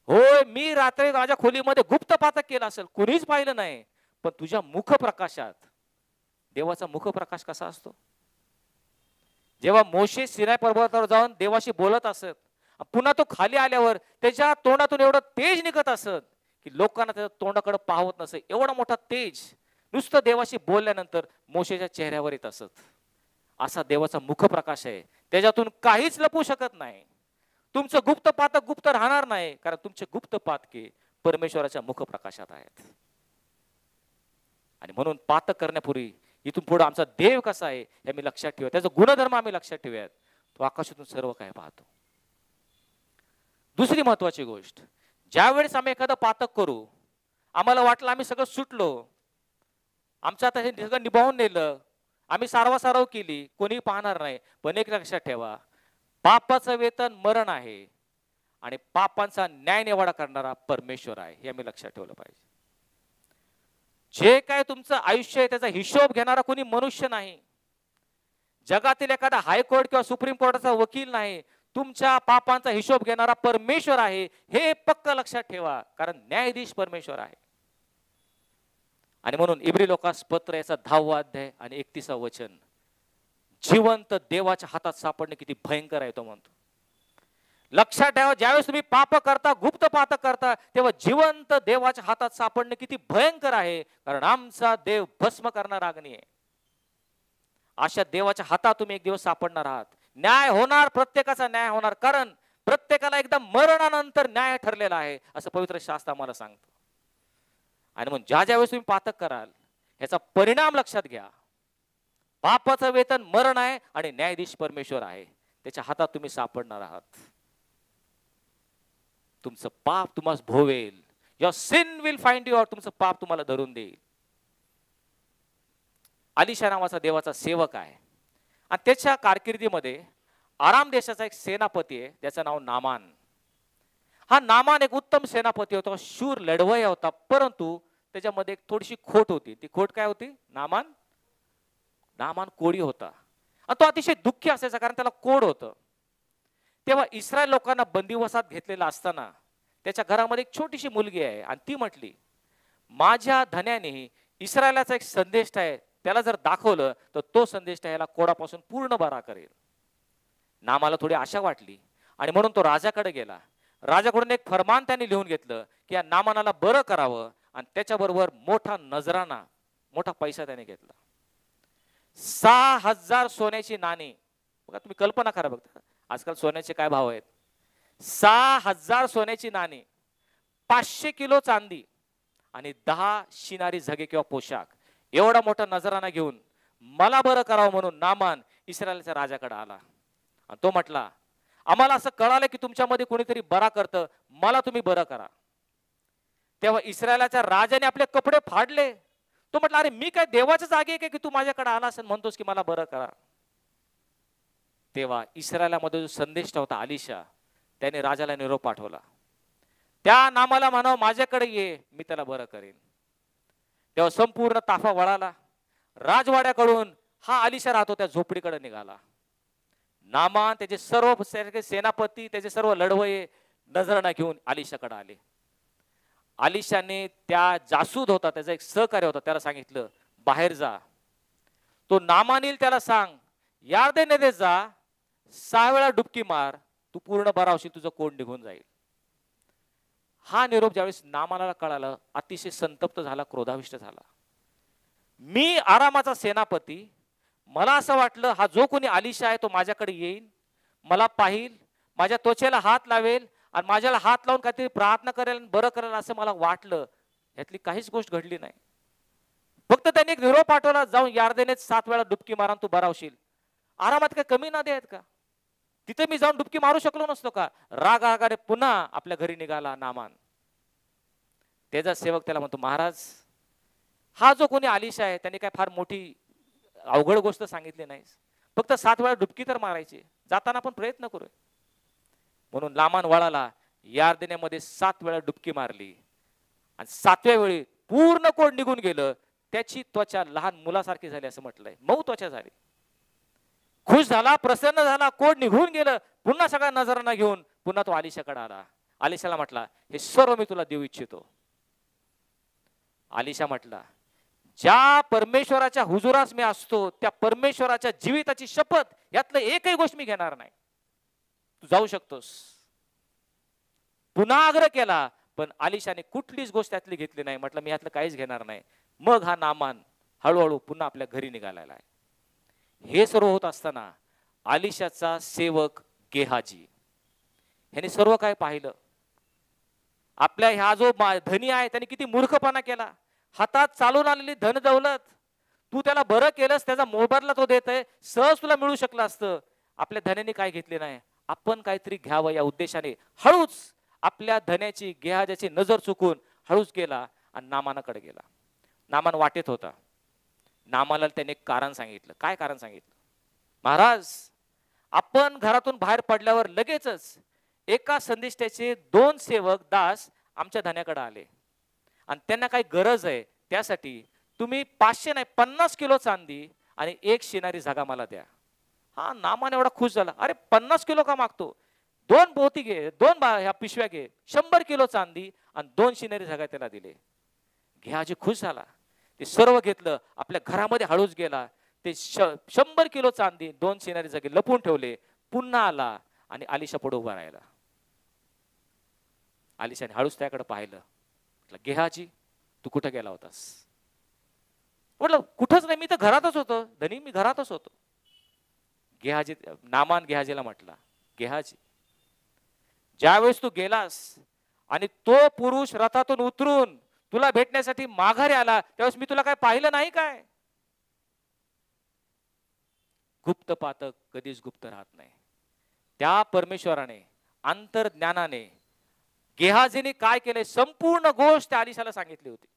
होय, मी रात्री माझ्या खोलीमध्ये गुप्त पातक केलं असेल, कुणीच पाहिलं नाही, पण तुझ्या मुखप्रकाशात. देवाचा मुखप्रकाश कसा असतो? जेव्हा मोशे सिनाय पर्वतावर जाऊन देवाशी बोलत असत, पुन्हा तो खाली आल्यावर त्याच्या तोंडातून एवढं तेज निघत असत की लोकांना त्याच्या तोंडाकडे पाहत नसे. एवढा मोठा तेज नुसतं देवाशी बोलल्यानंतर मोशेच्या चेहऱ्यावर येत असत. असा देवाचा मुखप्रकाश आहे, त्याच्यातून काहीच लपू शकत नाही. तुमचं गुप्त पातक गुप्त राहणार नाही, कारण तुमचे गुप्त पातके परमेश्वराच्या मुखप्रकाशात आहेत. आणि म्हणून पातक करण्यापूर्वी इथून पुढे आमचा देव कसा आहे हे आम्ही लक्षात ठेवूया, त्याचा गुणधर्म आम्ही लक्षात ठेवूयात. तो आकाशातून सर्व काय पाहतो. दुसरी महत्वाची गोष्ट, ज्यावेळेस आम्ही एखादं पातक करू, आम्हाला वाटलं आम्ही सगळं सुटलो, आमचं आता हे सगळं निभावून नेलं, आम्ही सारवासारव केली, कोणी पाहणार नाही. पण एक लक्षात ठेवा, पापाचं वेतन मरण आहे आणि पापांचा न्याय निवाडा करणारा परमेश्वर आहे, हे आम्ही लक्षात ठेवलं पाहिजे. जे काय तुमचं आयुष्य आहे त्याचा हिशोब घेणारा कोणी मनुष्य नाही. जगातील एखादा हायकोर्ट किंवा सुप्रीम कोर्टाचा वकील नाही. तुमच्या पापांचा हिशोब घेणारा परमेश्वर आहे, हे पक्क लक्षात ठेवा, कारण न्यायाधीश परमेश्वर आहे. आणि म्हणून इब्री लोकास पत्र याचा 10वा अध्याय आणि 31वा वचन, जिवंत देवाच्या हातात सापडणे किती भयंकर आहे तो म्हणतो. लक्षात ठेवा, ज्यावेळेस तुम्ही पाप करता, गुप्त पातक करता, तेव्हा जिवंत देवाच्या हातात सापडणे किती भयंकर आहे, कारण आमचा देव भस्म करणारा अग्नी आहे. अशा देवाच्या हातात तुम्ही एक दिवस सापडणार आहात. न्याय होणार, प्रत्येकाचा न्याय होणार, कारण प्रत्येकाला एकदा मरणानंतर न्याय ठरलेला आहे असं पवित्र शास्त्र आम्हाला सांगतं. आणि म्हणून ज्या ज्यावेळेस तुम्ही पातक कराल ह्याचा परिणाम लक्षात घ्या. पापाचं वेतन मरण आहे आणि न्यायाधीश परमेश्वर आहे, त्याच्या हातात तुम्ही सापडणार आहात. तुमचं पाप तुम्हाला भोवेल. Your sin will find you out. तुमचं पाप तुम्हाला धरून देईल. अलिशा नावाचा देवाचा सेवक आहे आणि त्याच्या कारकिर्दीमध्ये आराम देशाचा एक सेनापती आहे, त्याचं नाव नामान. हा नामान एक उत्तम सेनापती होता, शूर लढवय्या होता, परंतु त्याच्यामध्ये एक थोडीशी खोट होती. ती खोट काय होती? नामान कोडी होता आणि तो अतिशय दुःखी असायचा, कारण त्याला कोड होतं. तेव्हा इस्रायल लोकांना बंदिवासात घेतलेला असताना त्याच्या घरामध्ये एक छोटीशी मुलगी आहे आणि ती म्हटली, माझ्या धन्याने इस्रायलाचा एक संदेश आहे, त्याला जर दाखवलं तर तो संदेश याला कोडापासून पूर्ण बरा करेल. नामाला थोडी आशा वाटली आणि म्हणून तो राजाकडे गेला. राजाकडून एक फरमान त्याने लिहून घेतलं की या नामानाला बरं करावं आणि त्याच्याबरोबर मोठा नजराना, मोठा पैसा त्याने घेतला. 6000 सोन्याची नाणी. बघा, तुम्ही कल्पना करा, बघा आजकाल सोन्याचे काय भाव आहेत. 6000 सोन्याची नाणी, 500 किलो चांदी आणि 10 शिनारी झगे किंवा पोशाख, एवढा मोठा नजराना घेऊन मला बरं करावं म्हणून नामान इस्रायलच्या राजाकडे आला आणि तो म्हटला, आम्हाला असं कळालं की तुमच्यामध्ये कोणीतरी बरा करतं, मला तुम्ही बरं करा. तेव्हा इस्रायलाच्या राजाने आपले कपडे फाडले. तो म्हटला, अरे मी काय देवाच्या जागी आहे की तू माझ्याकडे आला असं म्हणतोस की मला बरं करा. तेव्हा इस्रायलामध्ये जो संदेश होता अलिशा, त्याने राजाला निरोप पाठवला, त्या नामाला म्हणावं माझ्याकडे ये, मी त्याला बरं करेन. तेव्हा संपूर्ण ताफा वळाला. राजवाड्याकडून हा अलिशा राहतो त्या झोपडीकडे निघाला. नामान, त्याचे सर्व सेनापती, त्याचे सर्व लढवये नजराना घेऊन अलिशाकडे आले. अलिशाने त्या जासूद होता, त्याचा एक सहकारी होता, त्याला सांगितलं बाहेर जा. तो नामानील त्याला सांग, यार्दे नदीत जा, 6 वेळा डुबकी मार, तू पूर्ण बरा होशील, तुझं कोंड निघून जाईल. हा निरोप ज्यावेळेस नामानाला कळाला, अतिशय संतप्त झाला, क्रोधाविष्ट झाला. मी आरामाचा सेनापती, मला असं वाटलं हा जो कोणी अलिशा आहे तो माझ्याकडे येईल, मला पाहिल, माझ्या त्वचेला हात लावेल आणि माझ्याला हात लावून काहीतरी प्रार्थना करेल, बरं करेल असं मला वाटलं. यातली काहीच गोष्ट घडली नाही. फक्त त्यांनी एक निरोप पाठवला, जाऊन यार्देनेत 7 वेळा डुबकी मारा, तू बरा होशील. आरामात काय कमी नदी आहेत का? तिथे मी जाऊन डुबकी मारू शकलो नसतो का? रागाने पुन्हा आपल्या घरी निघाला नामान. त्याचा सेवक त्याला म्हणतो, महाराज हा जो कोणी अलिशा आहे त्याने काय फार मोठी अवघड गोष्ट सांगितली नाही, फक्त 7 वेळा डुबकी तर मारायची, जाताना आपण प्रयत्न करू. म्हणून नामान वळाला, यार्देनेमध्ये 7 वेळा डुबकी मारली आणि 7व्या वेळी पूर्ण कोड निघून गेलं. त्याची त्वचा लहान मुलासारखी झाली असं म्हटलंय, मऊ त्वचा झाली. खुश झाला, प्रसन्न झाला, कोड निघून गेलं. पुन्हा सगळ्या नजरांना घेऊन पुन्हा तो अलिशाकडे आला. अलिशाला म्हटला, हे सर्व मी तुला देऊ इच्छितो. अलिशा म्हटला, ज्या परमेश्वराच्या हुजुरास मी असतो त्या परमेश्वराच्या जीविताची शपथ यातलं एकही गोष्ट मी घेणार नाही. तू जाऊ शकतोस. पुन्हा आग्रह केला, पण अलिशाने कुठलीच गोष्ट त्यातली घेतली नाही. म्हटलं मी यातलं काहीच घेणार नाही. मग हा नामान हळूहळू पुन्हा आपल्या घरी निघालेला आहे. हे सर्व होत असताना अलिशाचा सेवक गेहाजी ह्याने सर्व काय पाहिलं. आपल्या ह्या जो धनी आहे त्याने किती मूर्खपणा केला. हातात चालून आलेली धन दौलत तू त्याला बरं केलंस, त्याचा मोबदला तो देत आहे, सहज तुला मिळू शकलं असतं. आपल्या धन्याने काय घेतले नाही. आपण काहीतरी घ्यावं या उद्देशाने हळूच आपल्या धन्याची गेहाजाची नजर चुकून हळूच गेला आणि नामानाकडे गेला. नामान वाटेत होता. नामाला त्याने कारण सांगितलं. काय कारण सांगितलं? महाराज, आपण घरातून बाहेर पडल्यावर लगेचच एका संदिष्टाचे 2 सेवक दास आमच्या धन्याकडे आले आणि त्यांना काही गरज आहे, त्यासाठी तुम्ही 500 नाही 50 किलो चांदी आणि 1 शिनारी जागा मला द्या. हा नामान एवढा खुश झाला. अरे 50 किलो का मागतो? 2 पोती घे, 2 ह्या पिशव्या घे, 100 किलो चांदी आणि 2 शिनारी जागा त्याला दिले. गेहाजी खुश झाला. ते सर्व घेतलं, आपल्या घरामध्ये हळूच गेला. ते 100 किलो चांदी 2 शिनारी जागे लपून ठेवले. पुन्हा आला आणि अलिशा पुढे उभा राहिला. अलिशाने हळूच त्याकडे पाहिलं. म्हटलं, गेहाजी तू कुठे गेला होतास? म्हटलं कुठंच नाही, मी तर घरातच होतो धनी, मी घरातच होतो. गेहाजी नामान गेहाजीला म्हटला, गेहाजी ज्यावेळेस तू गेलास आणि तो पुरुष रथातून उतरून तुला भेटण्यासाठी माघारी आला त्यावेळेस मी तुला काय पाहिलं नाही काय? गुप्त पातक कधीच गुप्त राहत नाही. त्या परमेश्वराने अंतर्ज्ञानाने गेहाजीने काय केले संपूर्ण गोष्ट अलिशाला सांगितली होती.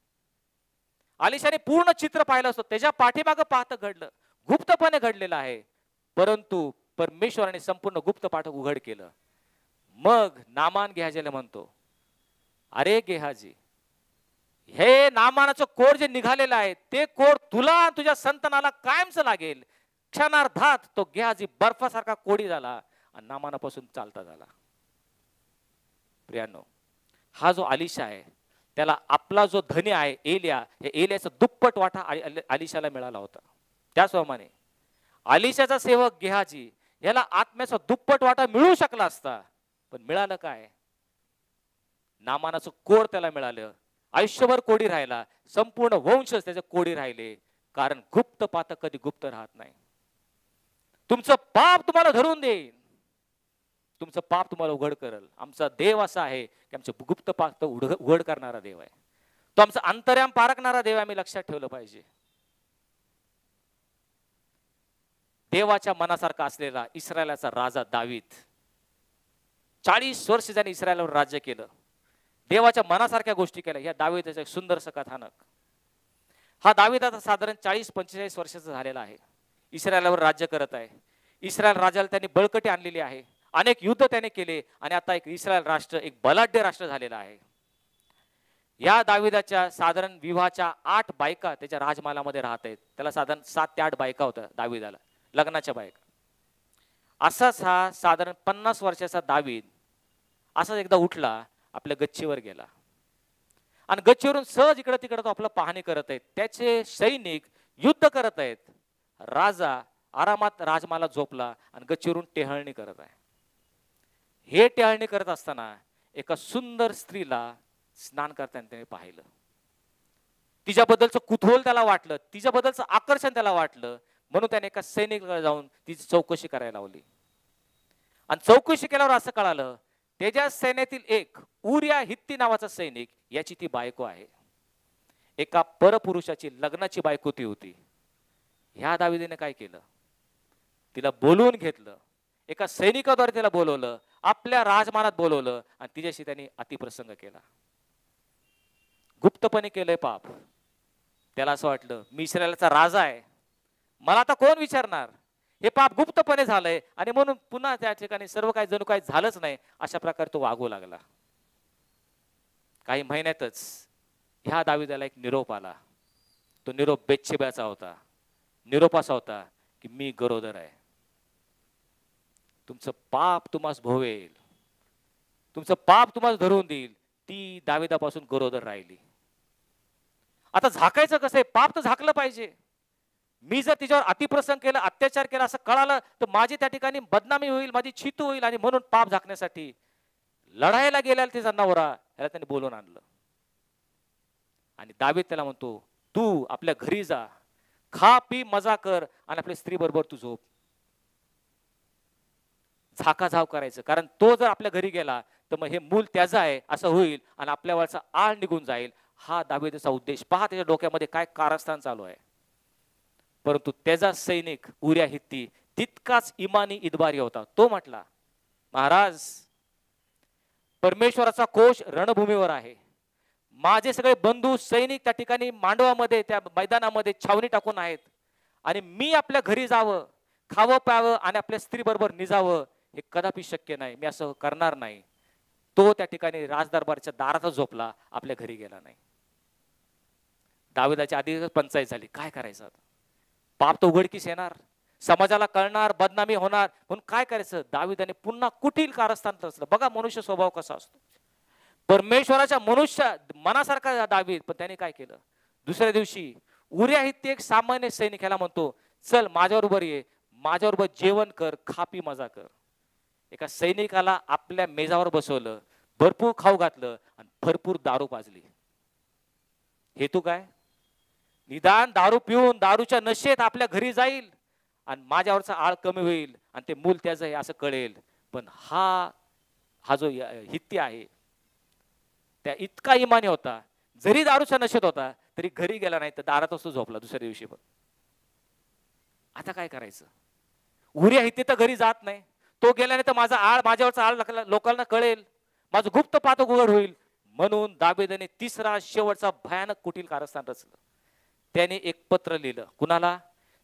अलिशाने पूर्ण चित्र पाहिलं असतं. त्याच्या पाठीमागं पाहतं घडलं, गुप्तपणे घडलेलं आहे, परंतु परमेश्वराने संपूर्ण गुप्त पाठक उघड केलं. मग नामान गेहाजीला म्हणतो, अरे गेहाजी, हे नामानाचं कोर जे निघालेलं आहे ते कोर तुला तुझ्या संतानाला कायमचं लागेल. क्षणार्धात तो गेहाजी बर्फासारखा कोडी झाला आणि नामानापासून चालता झाला. प्रियांनो, हा जो अलिशा आहे त्याला आपला जो धनी आहे एलिया, हे एलियाचा दुप्पट वाटा अलिशाला मिळाला होता. त्याचप्रमाणे अलिशाचा सेवक गेहाजी याला आत्म्याचा दुप्पट वाटा मिळू शकला असता, पण मिळालं काय? नामानाचं कोड त्याला मिळालं. आयुष्यभर कोडी राहिला. संपूर्ण वंशच त्याचे कोडी राहिले. कारण गुप्त पातक कधी गुप्त राहत नाही. तुमचं पाप तुम्हाला धरून देईल, तुमचं पाप तुम्हाला उघड करेल. आमचा देव असा आहे की आमचे गुप्त पाप उघड करणारा देव आहे. तो आमचा अंतर्याम पारखणारा देव आहे. आम्ही लक्षात ठेवलं पाहिजे. देवाच्या मनासारखा असलेला इस्रायलाचा राजा दावीद 40 वर्ष ज्याने इस्रायलवर राज्य केलं, देवाच्या मनासारख्या गोष्टी केल्या. या दावीदाचं एक सुंदरसं कथानक. हा दावीद आता साधारण 40-45 वर्षाचा झालेला आहे. इस्रायलवर राज्य करत आहे. इस्रायल राजाला त्यांनी बळकटी आणलेली आहे. अनेक युद्ध त्याने केले आणि आता एक इस्रायल राष्ट्र एक बलाढ्य राष्ट्र झालेला आहे. या दावीदाच्या साधारण विवाहाच्या 8 बायका त्याच्या राजमहालामध्ये राहत आहेत. त्याला साधारण 7 ते 8 बायका होत्या दावीदाला, लग्नाच्या बायका. असाच हा साधारण 50 वर्षाचा दावीद असाच एकदा उठला, आपल्या गच्चीवर गेला आणि गच्चीवरून सहज इकडे तिकडे तो आपलं पाहणी करत आहेत. त्याचे सैनिक युद्ध करत आहेत. राजा आरामात राजमाला झोपला आणि गच्चीवरून टेहळणी करत आहे. हे टेहळणी करत असताना एका सुंदर स्त्रीला स्नान करताना त्याने पाहिलं. तिच्याबद्दलचं कुतूहल त्याला वाटलं, तिच्याबद्दलचं आकर्षण त्याला वाटलं, म्हणून त्याने एका सैनिकाकडे जाऊन तिची चौकशी करायला लावली. आणि चौकशी केल्यावर असं कळालं, त्याच्या सैन्यातील एक उरिया हित्ती नावाचा सैनिक याची ती बायको आहे. एका परपुरुषाची लग्नाची बायको ती होती. ह्या दावीदाने काय केलं, तिला बोलवून घेतलं. एका सैनिकाद्वारे तिला बोलवलं, आपल्या राजमानात बोलवलं आणि तिच्याशी त्यांनी अतिप्रसंग केला. गुप्तपणे केलंय पाप. त्याला असं वाटलं, मी इस्रायलचा राजा आहे, मला आता कोण विचारणार. हे पाप गुप्तपणे झालंय आणि म्हणून पुन्हा त्या ठिकाणी सर्व काही जणू काही झालंच नाही अशा प्रकारे तो वागू लागला. काही महिन्यातच ह्या दावीदाला एक निरोप आला. तो निरोप बेतशेबाचा होता. निरोप असा होता की मी गरोदर आहे. तुमचं पाप तुम्हास भोवेल, तुमचं पाप तुम्हाला धरून देईल. ती दावीदापासून गरोदर राहिली. आता झाकायचं कसं आहे? पाप तर झाकलं पाहिजे. मी जर तिच्यावर अतिप्रसंग केला, अत्याचार केला असं कळालं तर माझी त्या ठिकाणी बदनामी होईल, माझी छितू होईल. आणि म्हणून पाप झाकण्यासाठी लढायला गेला तिचा नवरा, याला त्याने बोलून आणलं. आणि दावीद त्याला म्हणतो, तू आपल्या घरी जा, खा पी मजा कर आणि आपल्या स्त्री बरोबर तू झोप. झाकाझाव करायचं, कारण तो जर आपल्या घरी गेला तर मग हे मूल त्याचं आहे असं होईल आणि आपल्यावरचा आळ निघून जाईल. हा दावीदाचा उद्देश पहा, त्याच्या डोक्यामध्ये काय कारस्थान चालू आहे. परंतु त्याचा सैनिक उरिया हित्ती तितकाच इमानी इदबारी होता. तो म्हटला, महाराज, परमेश्वराचा कोश रणभूमीवर आहे, माझे सगळे बंधू सैनिक त्या ठिकाणी मांडवामध्ये त्या मैदानामध्ये छावणी टाकून आहेत, आणि मी आपल्या घरी जावं, खावं प्यावं आणि आपल्या स्त्री बरोबर निजावं हे कदापि शक्य नाही, मी असं करणार नाही. तो त्या ठिकाणी राजदरबारच्या दारातच झोपला, आपल्या घरी गेला नाही. दाविदाच्या आधी पंचायत झाली, काय करायचं आता? पाप तर उघडकीस येणार, समाजाला कळणार, बदनामी होणार, म्हणून काय करायचं? दाविदाने पुन्हा कुटील कारस्थान रचलं. बघा मनुष्य स्वभाव कसा असतो. परमेश्वराच्या मनुष्य मनासारखा दावीद, पण त्याने काय केलं? दुसऱ्या दिवशी उरिया हित्ती एक सामान्य सैनिक ह्याला म्हणतो, चल माझ्याबरोबर ये, माझ्याबरोबर जेवण कर, खा पी मजा कर. एका सैनिकाला आपल्या मेजावर बसवलं, भरपूर खाऊ घातलं आणि भरपूर दारू पाजली. हेतू काय? निदान दारू पिऊन दारूच्या नशेत आपल्या घरी जाईल आणि माझ्यावरचा आळ कमी होईल आणि ते मूल त्याचं आहे असं कळेल. पण हा जो हित्ती आहे त्या इतका इमानी होता, जरी दारूच्या नशेत होता तरी घरी गेला नाही, तर दारातच तो झोपला दुसऱ्या दिवशी. पण आता काय करायचं? उरिया हित्ती तर घरी जात नाही, तो गेल्याने तर माझा आळ, माझ्यावरचा आळ लोकांना कळेल, माझं गुप्त पातक उघड होईल. म्हणून दावीदाने तिसरा शेवटचा भयानक कुटील कारस्थान रचलं. त्याने एक पत्र लिहिलं. कुणाला?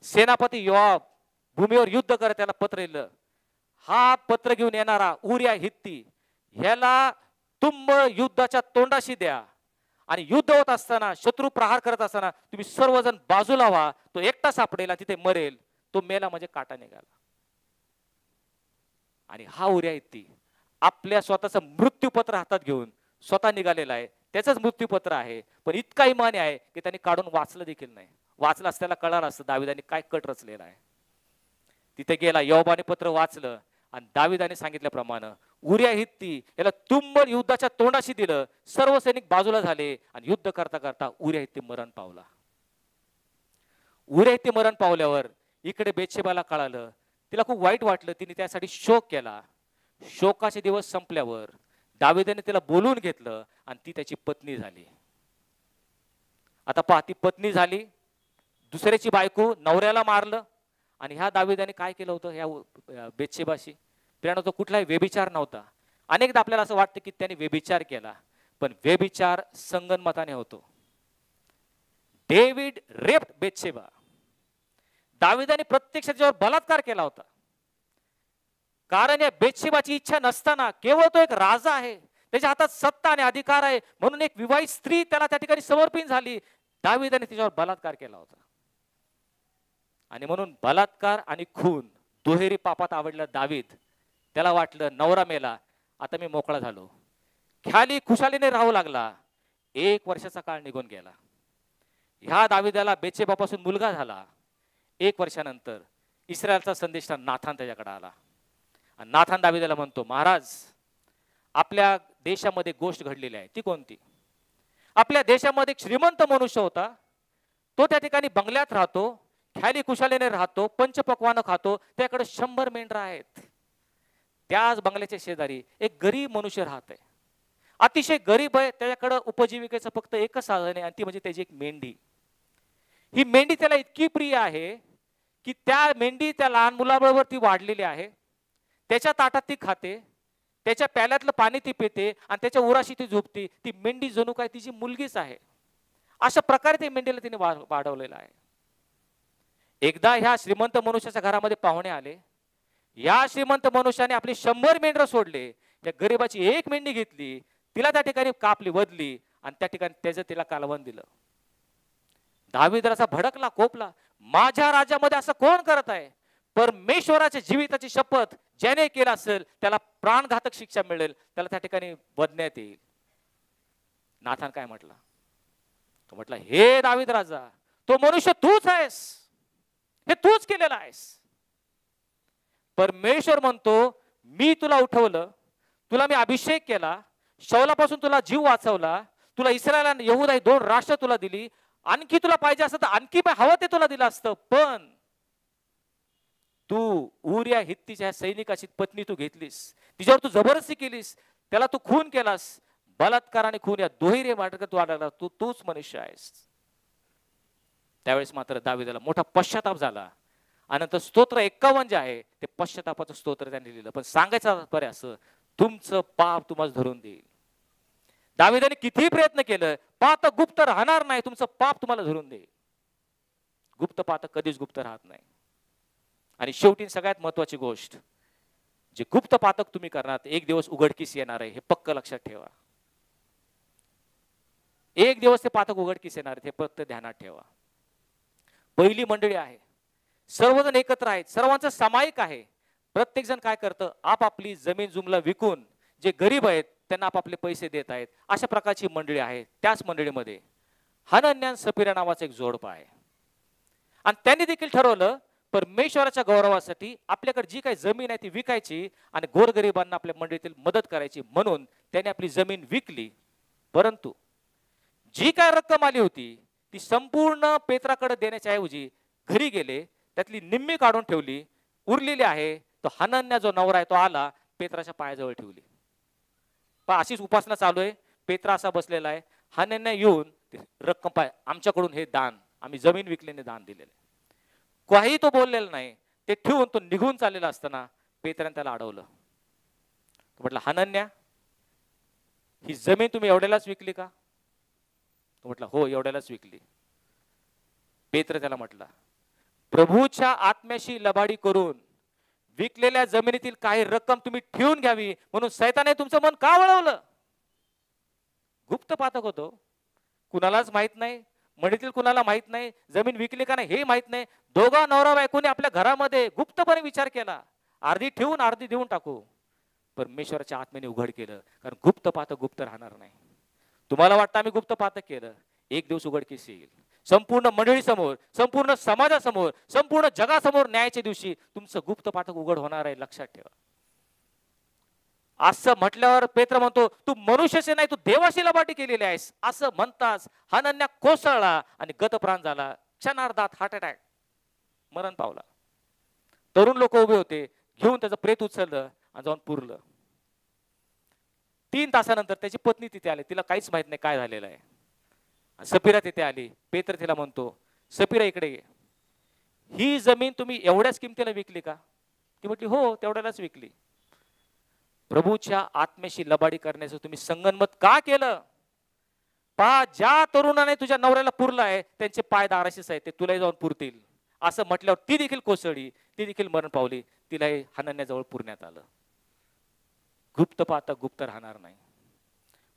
सेनापती योआब, भूमीवर युद्ध कर, त्याला पत्र लिहिलं. हा पत्र घेऊन येणारा उरिया हित्ती ह्याला तुंबळ युद्धाच्या तोंडाशी द्या, आणि युद्ध होत असताना, शत्रू प्रहार करत असताना तुम्ही सर्वजण बाजूला व्हा, तो एकटा सापडेल आणि तिथे मरेल. तो मेला म्हणजे काटा निघाला. आणि हा उरिया हित्ती आपल्या स्वतःचं मृत्यूपत्र हातात घेऊन स्वतः निघालेला आहे. त्याचंच मृत्यूपत्र आहे, पण इतका इमानी आहे की त्यांनी काढून वाचलं देखील नाही. वाचलं असल्याला कळालं असतं दाविदाने काय कट रचलेला आहे. तिथे गेला, योआबाने पत्र वाचलं आणि दाविदाने सांगितल्याप्रमाणे उरिया हित्ती याला तुंबळ युद्धाच्या तोंडाशी दिलं. सर्व सैनिक बाजूला झाले आणि युद्ध करता करता उरिया हित्ती मरण पावला. उरिया हित्ती मरण पावल्यावर इकडे बेतशेबाला कळालं, तिला खूप वाईट वाटलं, तिने त्यासाठी शोक केला. शोकाचे दिवस संपल्यावर दाविदाने तिला बोलून घेतलं आणि ती त्याची पत्नी झाली. आता पहा, ती पत्नी झाली, दुसऱ्याची बायको, नवऱ्याला मारलं. आणि ह्या दाविदाने काय केलं होतं ह्या बेतशेबाशी? त्यानं तो कुठलाही व्यभिचार नव्हता. अनेकदा आपल्याला असं वाटतं की त्याने व्यभिचार केला, पण व्यभिचार संगनमताने होतो. David raped बेतशेबा. दाविदाने प्रत्यक्षात त्याच्यावर बलात्कार केला होता. कारण या बेतशेबाची इच्छा नसताना, केवळ तो एक राजा आहे, त्याच्या हातात सत्ता आणि अधिकार आहे, म्हणून एक विवाहित स्त्री त्याला त्या ठिकाणी समर्पित झाली. दाविदाने तिच्यावर बलात्कार केला होता. आणि म्हणून बलात्कार आणि खून दुहेरी पापात आवडला दावीद. त्याला वाटलं नवरा मेला, आता मी मोकळा झालो, ख्याली खुशालीने राहू लागला. 1 वर्षाचा काळ निघून गेला. ह्या दाविदाला बेतशेबापासून मुलगा झाला. 1 वर्षानंतर इस्रायलचा संदेश नाथान त्याच्याकडे आला. आणि नाथान दाविदाला म्हणतो, महाराज, आपल्या देशामध्ये गोष्ट घडलेली आहे. ती कोणती? आपल्या देशामध्ये एक श्रीमंत मनुष्य होता. तो त्या ठिकाणी बंगल्यात राहतो, ख्याली कुशालीने राहतो, पंचपक्वानं खातो. त्याकडे 100 मेंढरा आहेत. त्याच बंगल्याच्या शेजारी एक गरीब मनुष्य राहत आहे, अतिशय गरीब आहे. त्याच्याकडे उपजीविकेचं फक्त एकच साधन आहे, आणि ती म्हणजे त्याची एक मेंढी. ही मेंढी त्याला इतकी प्रिय आहे की त्या मेंढी त्या लहान मुलाबरोबर ती वाढलेली आहे. त्याच्या ताटात ती खाते, त्याच्या प्याल्यातलं पाणी ती पिते आणि त्याच्या उराशी ती झोपते. ती मेंढी जणू काय तिची मुलगीच आहे. अशा प्रकारे त्या मेंढीला तिने वाढवलेलं आहे. एकदा ह्या श्रीमंत मनुष्याच्या घरामध्ये पाहुणे आले. या श्रीमंत मनुष्याने आपली 100 मेंढरं सोडले. त्या गरीबाची एक मेंढी घेतली, तिला त्या ठिकाणी कापली, वदली आणि त्या ठिकाणी त्याचं तिला कालवण दिलं. दाविदाचा भडकला, कोपला, माझ्या राज्यामध्ये असं कोण करत आहे? परमेश्वराच्या जीविताची शपथ ज्याने केला असेल त्याला प्राणघातक शिक्षा मिळेल, त्याला त्या ठिकाणी वधण्यात येईल. नाथान काय म्हटला? तो म्हटला, हे दावीद राजा, तो मनुष्य तूच आहेस, हे तूच केलेला आहेस. परमेश्वर म्हणतो, मी तुला उठवलं, तुला मी अभिषेक केला, शौलापासून तुला जीव वाचवला, तुला इस्रायल आणि यहूदा ही 2 राष्ट्र तुला दिली, आणखी तुला पाहिजे असतं तर आणखी हवं ते तुला दिलं असतं, पण तू उरिया हित्तीच्या सैनिकाची पत्नी तू घेतलीस, तिच्यावर तू जबरदस्ती केलीस, त्याला तू खून केलास. बलात्कार आणि खून या दोही मार्ग तू आढळला, तूच मनुष्य आहेस. त्यावेळेस मात्र दावीदाला मोठा पश्चाताप झाला. आणि स्तोत्र 51 जे आहे ते पश्चातापाचं स्तोत्र त्यांनी लिहिलं. पण सांगायचं तात्पर्य असं, तुमचं पाप तुम्हाला धरून देईल. दावीदाने कितीही प्रयत्न केलं, पाप गुप्त राहणार नाही, तुमचं पाप तुम्हाला धरून देईल. गुप्त पाप कधीच गुप्त राहत नाही. आणि शेवटी सगळ्यात महत्वाची गोष्ट, जे गुप्त पातक तुम्ही करणार एक दिवस उघडकीस येणार आहे, हे पक्क लक्षात ठेवा. एक दिवस ते पातक उघडकीस येणार आहे, हे पक्क ध्यानात ठेवा. पहिली मंडळी आहे, सर्वजण एकत्र आहेत, सर्वांचं सामायिक आहे. प्रत्येक जण काय करतं, आपापली जमीन जुमला विकून जे गरीब आहेत त्यांना आपापले पैसे देत आहेत. अशा प्रकारची मंडळी आहे. त्याच मंडळीमध्ये हनन्या सफीरा नावाचा एक जोडपा आहे. आणि त्यांनी देखील ठरवलं, परमेश्वराच्या गौरवासाठी आपल्याकडे जी काही जमीन आहे ती विकायची आणि गोरगरिबांना आपल्या मंडळीतील मदत करायची, म्हणून त्यांनी आपली जमीन विकली. परंतु जी काय रक्कम आली होती ती संपूर्ण पेत्राकडे देण्याच्या ऐवजी घरी गेले, त्यातली निम्मी काढून ठेवली. उरलेली आहे तो हनन्या जो नवरा आहे तो आला, पेत्राच्या पायाजवळ ठेवली. अशीच उपासना चालू आहे, पेत्रा असा बसलेला आहे, हनन्या येऊन रक्कम पाय, आमच्याकडून हे दान, आम्ही जमीन विकल्याने दान दिलेलं. काही तो बोललेला नाही. ते ठेवून तो निघून चाललेला असताना पेत्राने त्याला अडवलं. म्हटलं, हनन्या, ही जमीन तुम्ही एवढ्यालाच विकली का? तो म्हटला, हो, एवढ्यालाच विकली. पेत्र त्याला म्हटला, प्रभूच्या आत्म्याशी लबाडी करून विकलेल्या जमिनीतील काही रक्कम तुम्ही ठेवून घ्यावी म्हणून सैताने तुमचं मन का वळवलं? गुप्त पातक होतो, कुणालाच माहित नाही, मंडळीतील कुणाला माहित नाही, जमीन विकली का नाही हे माहित नाही. दोघा नवरा बायकोने आपल्या घरामध्ये गुप्तपणे विचार केला, अर्धी ठेवून अर्धी देऊन टाकू. परमेश्वराच्या आत्म्याने उघड केलं, कारण गुप्त पातक गुप्त राहणार नाही. तुम्हाला वाटतं आम्ही गुप्त पातक केलं, एक दिवस उघडकीस येईल. संपूर्ण मंडळी समोर, संपूर्ण समाजासमोर, संपूर्ण जगासमोर न्यायाच्या दिवशी तुमचं गुप्त पातक उघड होणार आहे, लक्षात ठेवा. असं म्हटल्यावर पेत्र म्हणतो, तू मनुष्याशी नाही, तू देवाशी लबाडी केलेली आहेस. असं म्हणताच हनन्या कोसळला आणि गतप्राण झाला. क्षणार्धात हार्ट अटॅक, मरण पावला. तरुण लोक उभे होते, घेऊन त्याचं प्रेत उचललं आणि जाऊन पुरलं. 3 तासानंतर त्याची पत्नी तिथे आली, तिला काहीच माहित नाही काय झालेलं आहे. सफीरा तिथे आली. पेत्र तिला म्हणतो, सफीरा इकडे ये, ही जमीन तुम्ही एवढ्याच किमतीला विकली का? ती म्हटली, हो, तेवढ्यालाच विकली. प्रभूच्या आत्म्याशी लबाडी करण्याचं तुम्ही संगनमत का केलं? पहा, ज्या तरुणाने तुझ्या नवऱ्याला पुरला आहे त्यांचे पाय दाराशीच आहेत, ते तुलाही जाऊन पुरतील. असं म्हटल्यावर ती देखील कोसळली, ती देखील मरण पावली. तिलाही हनन्याजवळ पुरण्यात आलं. गुप्त पातक गुप्त राहणार नाही.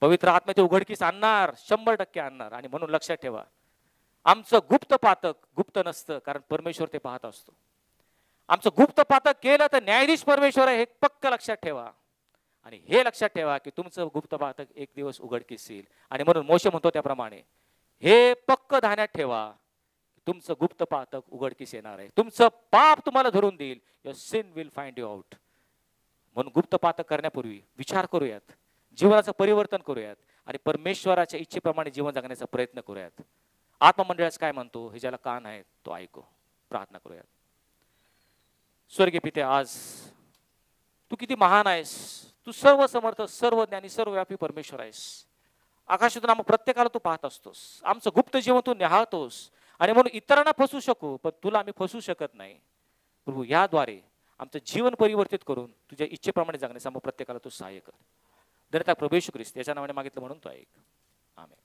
पवित्र आत्मा ते उघडकीस आणणार, 100% आणणार. आणि म्हणून लक्षात ठेवा, आमचं गुप्त पातक गुप्त नसतं, कारण परमेश्वर ते पाहत असतो. आमचं गुप्त पातक केलं तर न्यायाधीश परमेश्वर आहे, हे पक्क लक्षात ठेवा. आणि हे लक्षात ठेवा की तुमचं गुप्त पातक एक दिवस उघडकीस येईल. आणि म्हणून मोशे म्हणतो त्याप्रमाणे हे पक्क ध्यानात ठेवा, तुमचं गुप्त पातक उघडकीस येणार आहे. तुमचं पाप तुम्हाला धरून देईल. Your sin will find you out. म्हणून गुप्त पातक करण्यापूर्वी विचार करूयात, जीवनाचं परिवर्तन करूयात आणि परमेश्वराच्या इच्छेप्रमाणे जीवन जगण्याचा प्रयत्न करूयात. आत्ममंडळाच काय म्हणतो हे ज्याला कान आहे तो ऐको. प्रार्थना करूयात. स्वर्गीय पिते, आज तू किती महान आहेस. तू सर्व समर्थ, सर्व ज्ञानी, सर्वव्यापी परमेश्वर आहेस. आकाशातून आम्हा प्रत्येकाला तू पाहत असतोस. आमचं गुप्त जीवन तू निहाळतोस. आणि म्हणून इतरांना फसवू शकू, पण तुला आम्ही फसवू शकत नाही. प्रभू, याद्वारे आमचं जीवन परिवर्तित करून तुझ्या इच्छेप्रमाणे जगण्याचा आम्हा प्रत्येकाला तू सहाय्य कर. धन्यवाद प्रभू येशू ख्रिस्त, याच्या नावाने मागितलं म्हणून तो ऐक. आमेन.